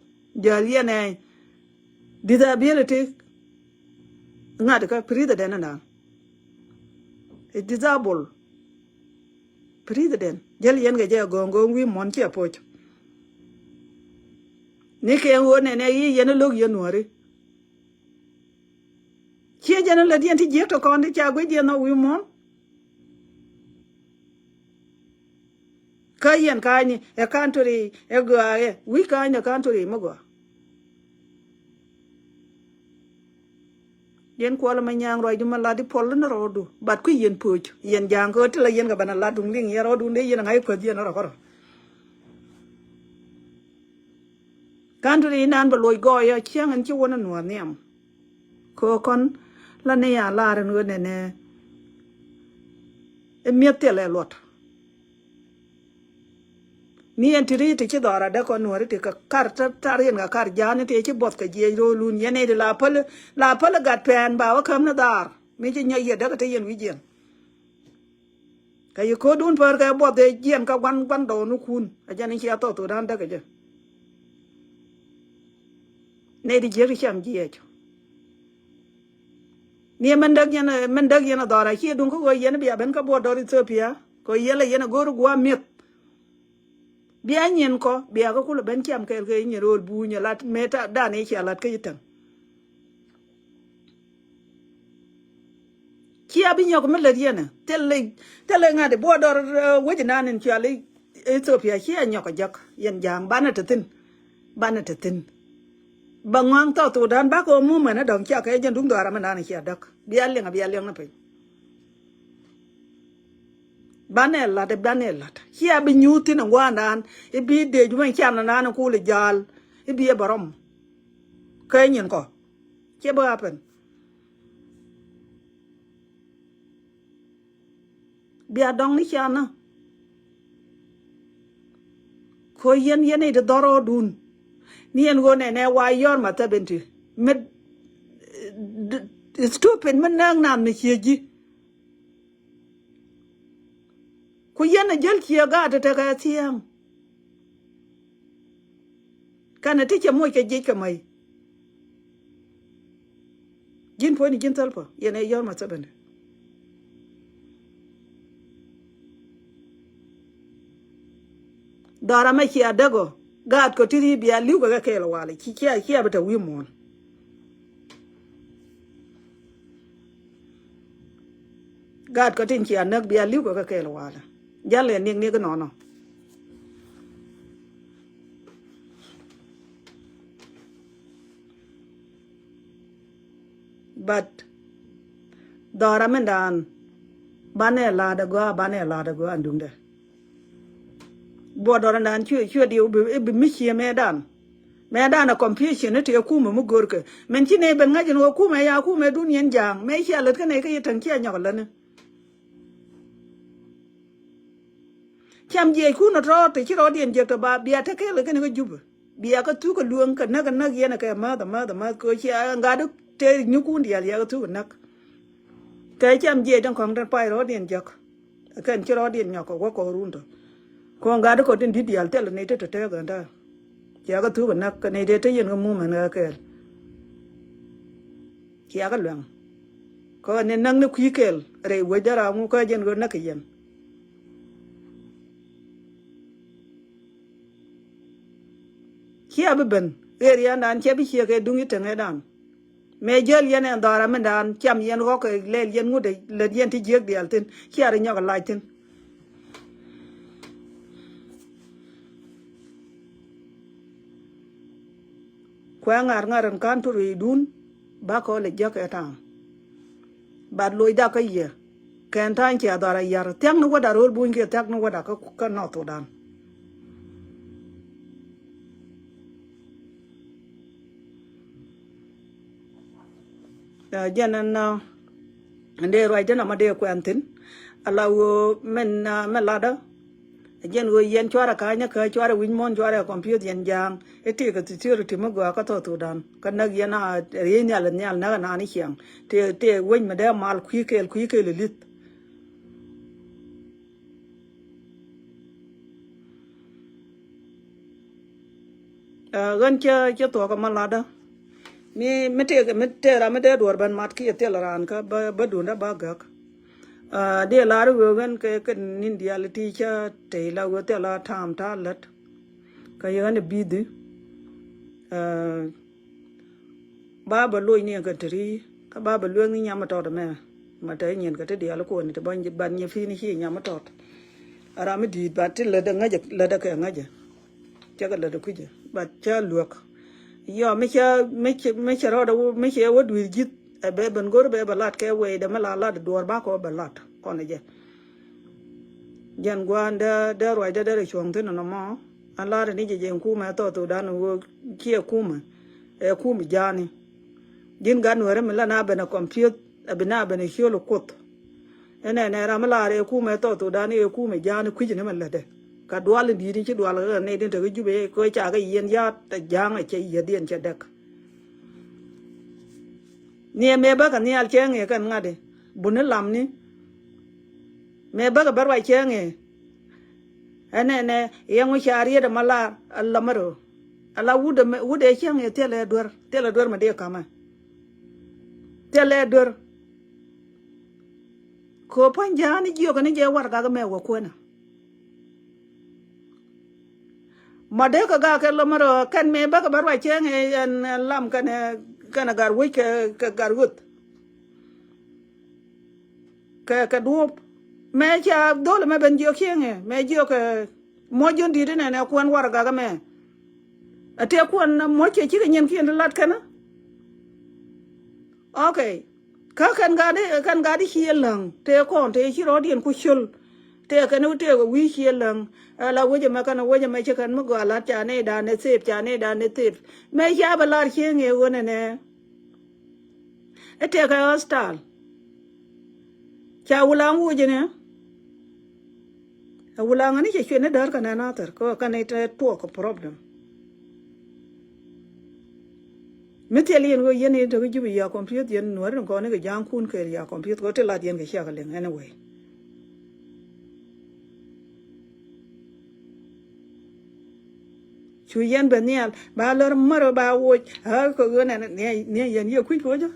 jal yene disability ngad ka president na disable president jal yen ga je gongo wi mon ci apoch ni ke wone ne yi yen log yen wori ci jana la dien ti je to kon ti cha go je no wi mon ka yen ka ni e country e go e wi ka ni country mo go yen ko la ma nyang roy dum la di pol na rodu bat ku yen puch yen jang ko ti la yen ga bana la dung ling yero du ne yen ngai ko yen ro ko country nan ba loy go ya chiang an chi wona no nem ko kon la ne ya la ran wo ne ne e miete le lot ni en tiri ti ci dora da ko nuori ti ka kar tar yen ga kar jani ti ci bot ka je ro lun yene de la pal gat pen ba wa kam na dar mi ci nyoy da ka te yen wi jen ka yi ko dun par ka bot de jen ka wan do nu kun a jani ci to dan da ka je ne di je ri cham je ni man dag yana dora ci dun ko yen bi ben ka bot do Ethiopia ko yele yena goru gwa mit bia nyen ko bia ko kulo ben kiam kel ke ni rol bu nya lat meta dane chi alat ke yitan ki abi nyok me le diena tele ngade bo dor woji nanen chi ali Ethiopia chi nyok jak yen jang bana tetin bangwang to dan ba ko mu mena dong cha ke jen dung dora mana ni chi dak bia leng na pe banella de banella here be new tin and one and it be de jumen cham na na ko le jal it be barom kay nyen ko che ba happen bi adong ni chana ko yen de doro dun ni en go ne wa yor ma ta benti med stupid man nang nam ni chieji ko yen jel chiega ta ka tiang kana ti che mo ke je ka mai jin po ni jin talpa yen yor ma ta benti dara ma chi adago gad ko tiri bia liu ga ke la wale chi bata wi mon gad ko tin chi anak bia liu ga ke la wale jale ning ni ga no but dara men dan bane la da go andunde bo dara dan chue di be mi chi me dan a confusion ne te ku mu gorke men chi ne ben ngajin wo ku me ya ku me dun yen jang me chi alat ka ne ka yitan chi anyol la ne cham je ku no ro te chi ro dien je to ba bia te ke le ka ne ko jub bia ka tu ko luong ka na yen ka ma ko chi nga du te nyu ku ndi ya ka tu na cái chăm gì trong con ra pai rồi điện giặc cái chỉ rồi điện nhỏ có run rồi con gái đó có điện đi điện tới là này tới tới gần đó giờ cái thứ bên nắp cái này để tới yên cái mua mà nó cái giờ cái lượng có nên năng nó quý cái rồi bây giờ là mua cái dân cái nó cái dân giờ bên area nan chỉ bị cái đúng như thế này đàn me jël yenen dara men dan cham yen ko ko leel yen ngude le yen ti jeg dial tin ciara ñoga laaj tin ko ngar kan turu dun ba ko le jak etam bad loy da ka ye ken tan ci dara yar tang no wada rol buñ ke tak no wada ko no to dan janan ande roi jana ma de ko antin ala wo men lada jen go yen chwara ka nya ka chwara win mon chwara computer yen jang eti ka ti mo go ka to dan ka na yana re nyal na ni chiang te wen ma de mal kwi ke le lit gan cha to ka ma lada mi mete ra mete dor ban mat ki tel ran ka ba dunda ba gak de la ru gan ke nin diality cha te la go te la tham ta lat ka yan bidu ba loy ni ka tri ka ba luang ni nyama to da me ma te nyen ka te dial ko ni te ban ni fi ni hi nyama to ara mi di ba te la da ngaje la da ka ngaje cha ka la da ku je ba cha luok yo me cha ro da me che wo du jit be ben gor be balat ke we da mala la dor ba ko balat ko ne je jan gwan da roi da chong tin no mo ala ni je ku ma to da no kia ku ma ku mi jani din gan wore me la na be na compute be na be ne hiolo kot ene ra mala re ku ma to da ni ku mi jani ku je ne man la de ka dual di ni ci dual ne din te jube ko cha ga yen ya ta jang che ye dien che dek ni me ba ka ni al cheng e kan ngade bun lam ni me ba ka bar wa cheng e ene yang u shari da mala Allah maro ala wude cheng e tele dor ma de kama tele dor ko panjani jiyo kan je war ga me wo ko na mà đứa cái cái làm mà can me bác bảo vậy chứ nghe làm cái gar wuy cái gar gut cái đuop mẹ cha đó là mẹ bên diêu khiêng nghe mẹ diêu cái mỗi dân đi đến này nè quan qua cái mẹ à thì quan mỗi chuyện chỉ cái nhân khiêng lát cái nó ok các can gà đi khiêng lần thì còn thì chỉ đó điện của chul te ka no te wi chi lang la wo je ma kana wo je ma che kan mo ga la cha ne da ne sep cha ne da ne sep me ya ba la chi nge wo ne e te ka hostal cha wulang wo je ne wulang ni che che ne dar kana na tar ko kana te to ko problem Metelien go yen to ju ya computer yen no ron ko ne ga jang kun ke ya computer ko te la yen ga sha ga len anyway chu yen ba nial ba lor maro ba wo ha ko go ne ne yen ye ku ko jo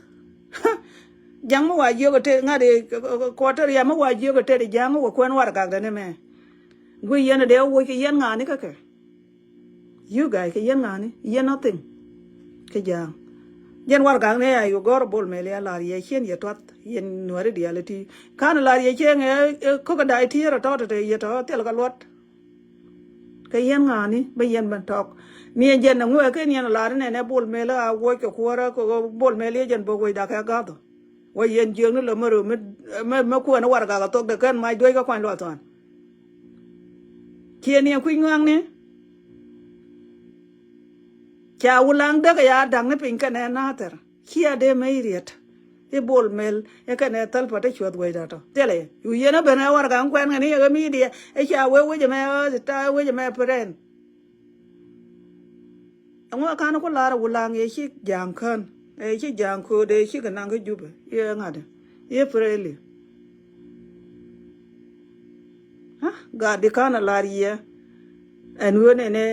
jang mo wa yo ko te ngade ko te ya mo wa yo ko te jang ko kwen war ga ne me go yen de wo ke yen nga ni ka ke you guys ke yen nga ni yen nothing ke jang yen war gang ne ayo gor bol mele la ye chen ye tot yen nuare reality kan la ye chen ko ga dai ti ro to te ye to tel ga lot ke yen ngani be yen ban tok ni yen na ngwe ke ni la ne bol mele a wo ko ko ko bol mele yen bo go da ka ga to wo yen jeng ne lo me ko na war ga to de kan mai doi ga kwan lo ton kien ni ku ngang ne cha wulang da ya dang ne pin kan na ter kia de mai riet e bol mel e kan tal pa te chwat wai da to tele yu yena bena war kan kwen ni ga mi dia e cha we je me ta we je me pren ngo kan ko la wulang e chi jang kan e chi jang ko de chi kan nang ju be ye ngade ye preli ha ga de kan la rie en wone ne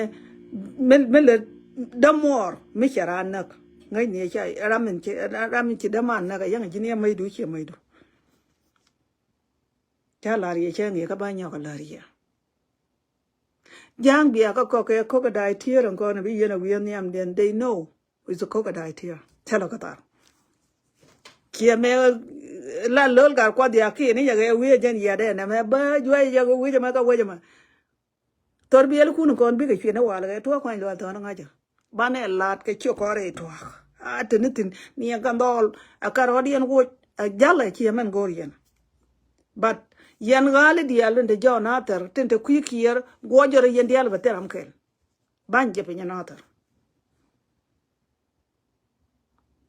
mel damor mi chara nak ngai ne cha ramin chi daman na ga yang ji ne mai du chi mai du cha la rie che nge ka ba nya ka la rie jang bia ka ko ke ko ga dai tier on ko na bi ye na wi niam den they know is a crocodile tier tell ka ta kia me la lol ga kwa dia ki ni ya ga wi jen ya de na me ba ju ya ga wi ma ka wi ma tor bi el kun kon bi ga chi na wa la to kwa lo to na ga ja ba ne lat ke cho ko re to a tin ni ga ndol a ka ro dien wo a jala chi men gorien but yen gali dial de jona ter tente kuikier gojore yen dial ba teram kel banje pe nyana ter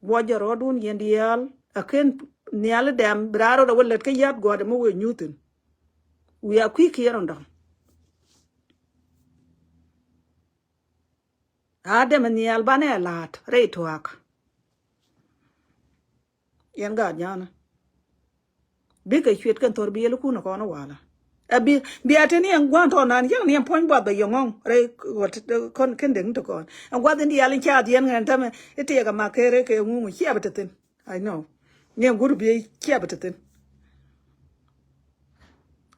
gojoro dun yen dial aken nial dem braro da wolet ke yat gode mo we nyutin we are kuikier ndam ade men nial bane lat re toak yen ga nyana bi ke chwet kan tor bi lu ku no kono wala abi bi ateni an gwan to nan yang ni point ba ba yongong re wat kon ken ding to kon an gwa den ya lin cha dien ngan tame ite ga makere ke ngu mu chia batatin I know ni guru bi chia batatin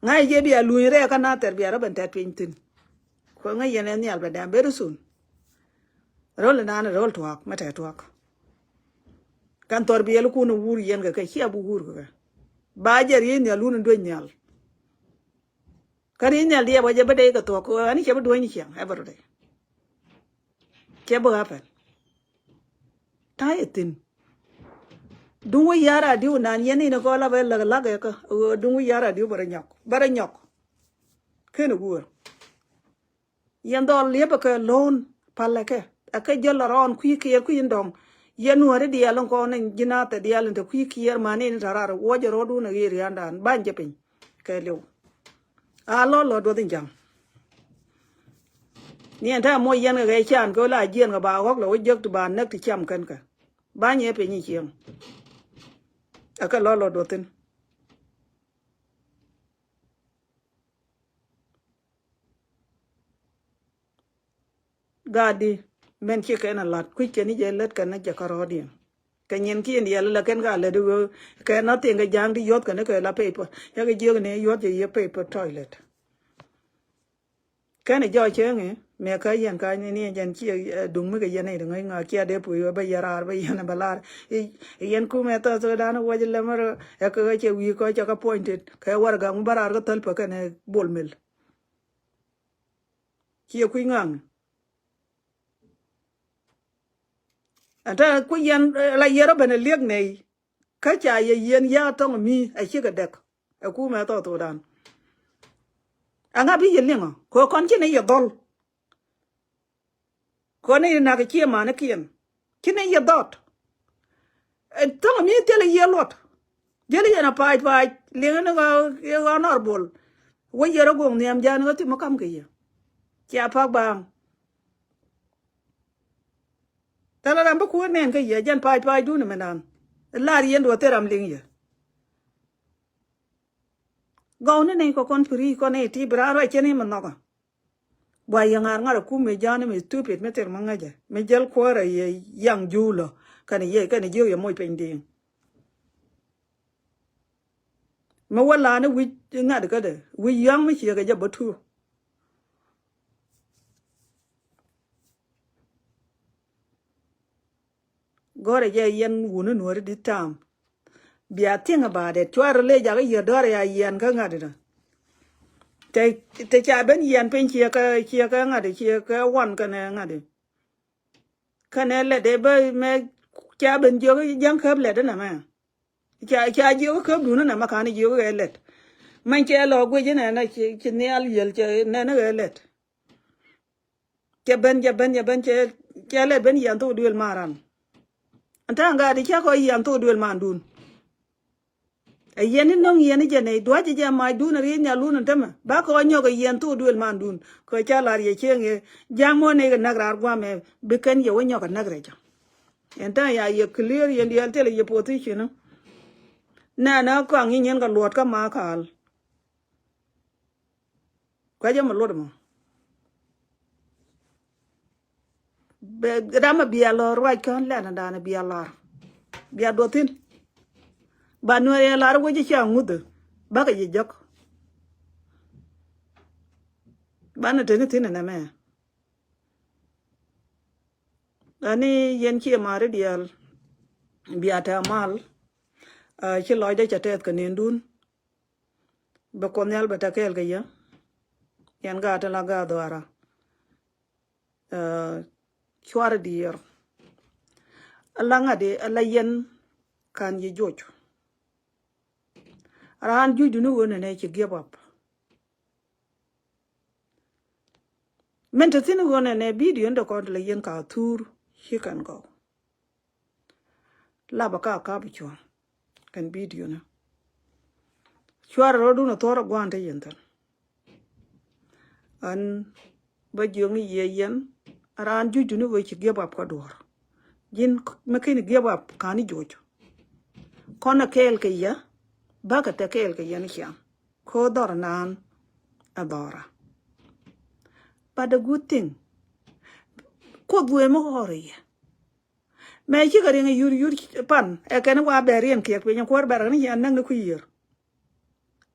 ngai je bi alu re ka na ter bi ara ban ta twintin ko ngai yen ni alba da beru sun rol na na rol to ak mata to ak kan tor bi lu ku no wur yen ga ke chia bu wur ga ba jer yin ya lu no do nyal kari nyal dia baje bade ka to ko ani che do ni chiang every day che bo happen tayetin dungu yara diu nan yeni no ko la ba la ga ka dungu yara diu bara nyok ken gur yendo le ba ka lon pala ke aka jella ron ku ki ndong yenu hare dia lon ko nen jinata dia len to ku ki mani ni tarar wo jero du na yiri andan banje pin ke lew a lo do tin jam ni anta mo yen ga chan ko la jien ga ba gok lo jek tu ba nak ti cham kan ka ba nye pe ni chieng aka lo do tin gadi men che ken lat ku ke ni je let kan na ja karodi ka nyen ki ni la ken ga le du ke na tin ga jang di yot kan ke la paper ya ga je ne yot je paper toilet cái này do chứ nghe mẹ cái gì cái này dân chia đúng mấy cái dân này đừng ngay kia để bùi bây giờ ra bây giờ nó bala dân cô mẹ ta rồi đó nó quay lên mà cái chơi vui coi cho cái pointed cái war gang bara cái tel phải cái này bol mil kia quý ngang anh ta quý dân là giờ đó bên liếc này cái chài dân ya tông mi ai chưa cái đẹp cô mẹ ta tôi đàn anga bi yelinga ko kon chine ye dol ko ne na ke chi ma ne kien chine ye dot to mi tele ye lot jeli yana pa linga na ga norbol wo yero go niam jan ga ti makam ke ye cha pa bang tala ram ko nen ke ye jan pa du ne menan la yen do teram ling ye go ne ko kon pri ko ne ti bra ra chene man no Why yang ngar ku me jana me stupid me ter mangaja me jel kwara ye yang julo kana ye mo pending me wala ne wi ngad ka de wi yang me chi ga jabatu gore ye yen wunu no di tam bia tinga ba de twar le ja ga ye dore ya yen ka ngad da te cha ben yen pen chi ka ngad chi ka wan kana ngad kana le de ba me cha ben jo jang khab le de na ma cha jo khab du na ma kana jo ga let man che lo gwe je na che ne al yel che na gelet ke ben che le ben yan to duel maran anta nga di cha ko yan to duel man dun e yen no yen je ne do je ma dun ri nya lu na tema ba ko nyo ko yan to duel man dun ko cha la ye che nge jang mo ne na gra gwa me be ken ye wo nyo ka na gra ja enta ya ye clear yen yel tele ye position na ko ngi nyen ka lot ka ma kal kwa je ma lot mo rama bia lo roi kon la na dana bia lar bia dotin ba no ya lar wo ji cha ngudu ba ka ji jok ba na tene tene na me ani yen chi mare dial bia ta mal chi loy de chatet ka nin dun ba kon yal ba ta kel ga ya yan ga ta la ga dwara chwar dier ala ngade ala yen kan ye jocho ran juju no wona ne chi give up men ta tin wona ne video ndo ko la yen ka tur he can go la ba ka bi chwa kan video na chwar ro du no tor gwan te yen tan an ba jong ye yen ran juju no we chi give up ka dor jin me kin give up kan jocho kona kel ke ya ba ka te kel ke yen cham ko dor nan adora. But the good thing, ko bue mo hore ya. Me chi ka ringa yur pan, e kan wa berien ke pe nyam kwar bar ni yan nang ku yir.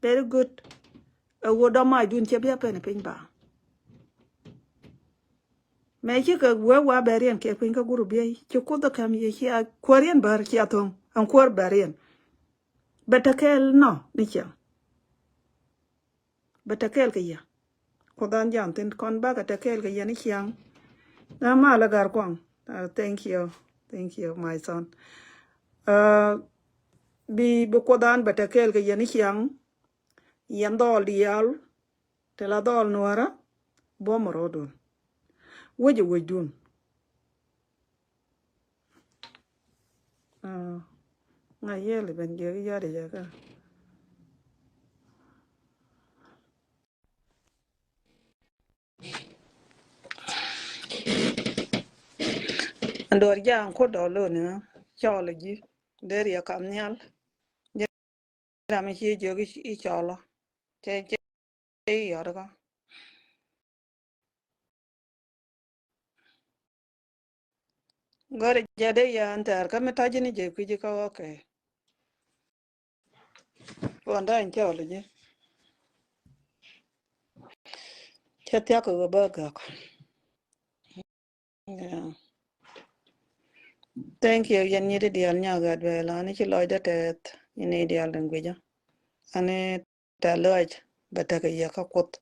Very good. E wo do ma dun che bia pen pin ba. Me chi ka wa berien ke pe ka guru bi chi ko do kam ye chi a kwarian bar chi atong an kwar berien. Betakel no ni cha. Betakel ke ya. Ko dan jam tin kon ba ka tekel ke ya ni chiang. Na ma la gar kwang. Thank you. Thank you, my son. Bi ko dan betakel ke ya ni chiang. Yan dol dial. Te la dol nuara. Bo morodun. Weje wejun. Nga yeli ben ge yade jaga. Andor jang ko dolo ni. Chole ji. Deri ya kam nyal. Jera me chi jogi i cholo. Che yorga. Gore jade ya antar kame tajini je kuji ka okay. Wanda en chole ji. Chatia ko baga. Yeah. Thank you. Yan nyiri dial nyaga dwela. Ani chi loida tet. Ini dial dengweja. Ani ta loj. Bataka yaka kot.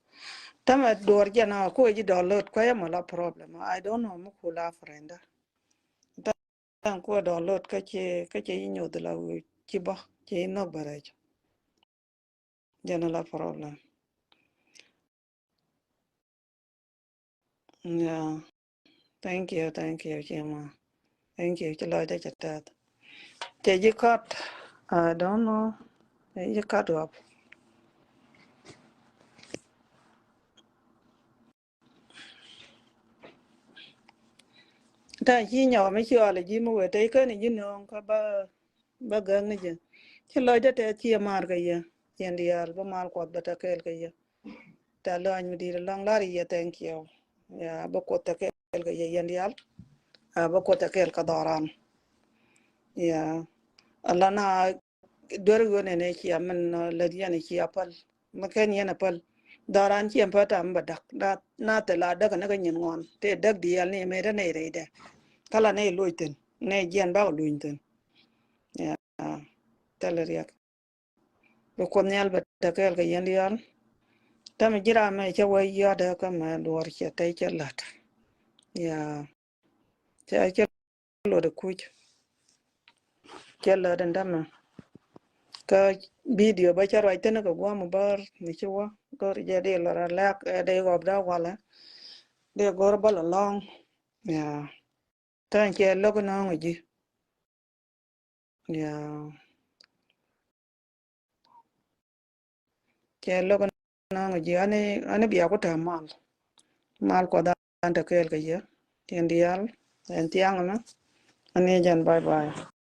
Tama door jana ko ji download ko ya mala problem. I don't know mo kula friend. Tan ko download ka che inyo de la chi ba che no baraj. Jana la problem. Yeah. Thank you, Chima. Thank you, Chilo de Chatat. You cut, I don't know. You cut up. Ta chi nhỏ mấy chưa là gì mà về tới cái này, có ba gần này chứ. Chilo de te chia mar cái ya. Yen đi al ba mal quạt ba ta cái ya. Ta lo anh đi long la thank you. Ya ba quạt ta cái ya yen đi al. Ba quạt ta cái daran. Ya. Allah na dor ne ki aman ladiya ne ki apal makan yana pal daran ki ampa ta amba dak da na ta la daga na ganyen ngon te dag di al ne me da ne re de kala ne loiten ne gian ba loiten ya talariak ko kon yal ba ta kel ga yan yal ta me jira me che wa ya da ka ma lor che tai che lat ya che lo de ku che la den da ka video ba cha roi tene ko gwa mo bar ni chwa ko ya de la lak de go da wala de go ba la long ya tan che lo ko no ngi ya che lo ko no ngi ane biya ko ta mal ko da ta kel ka ya en dial en tiang na ane jan bye bye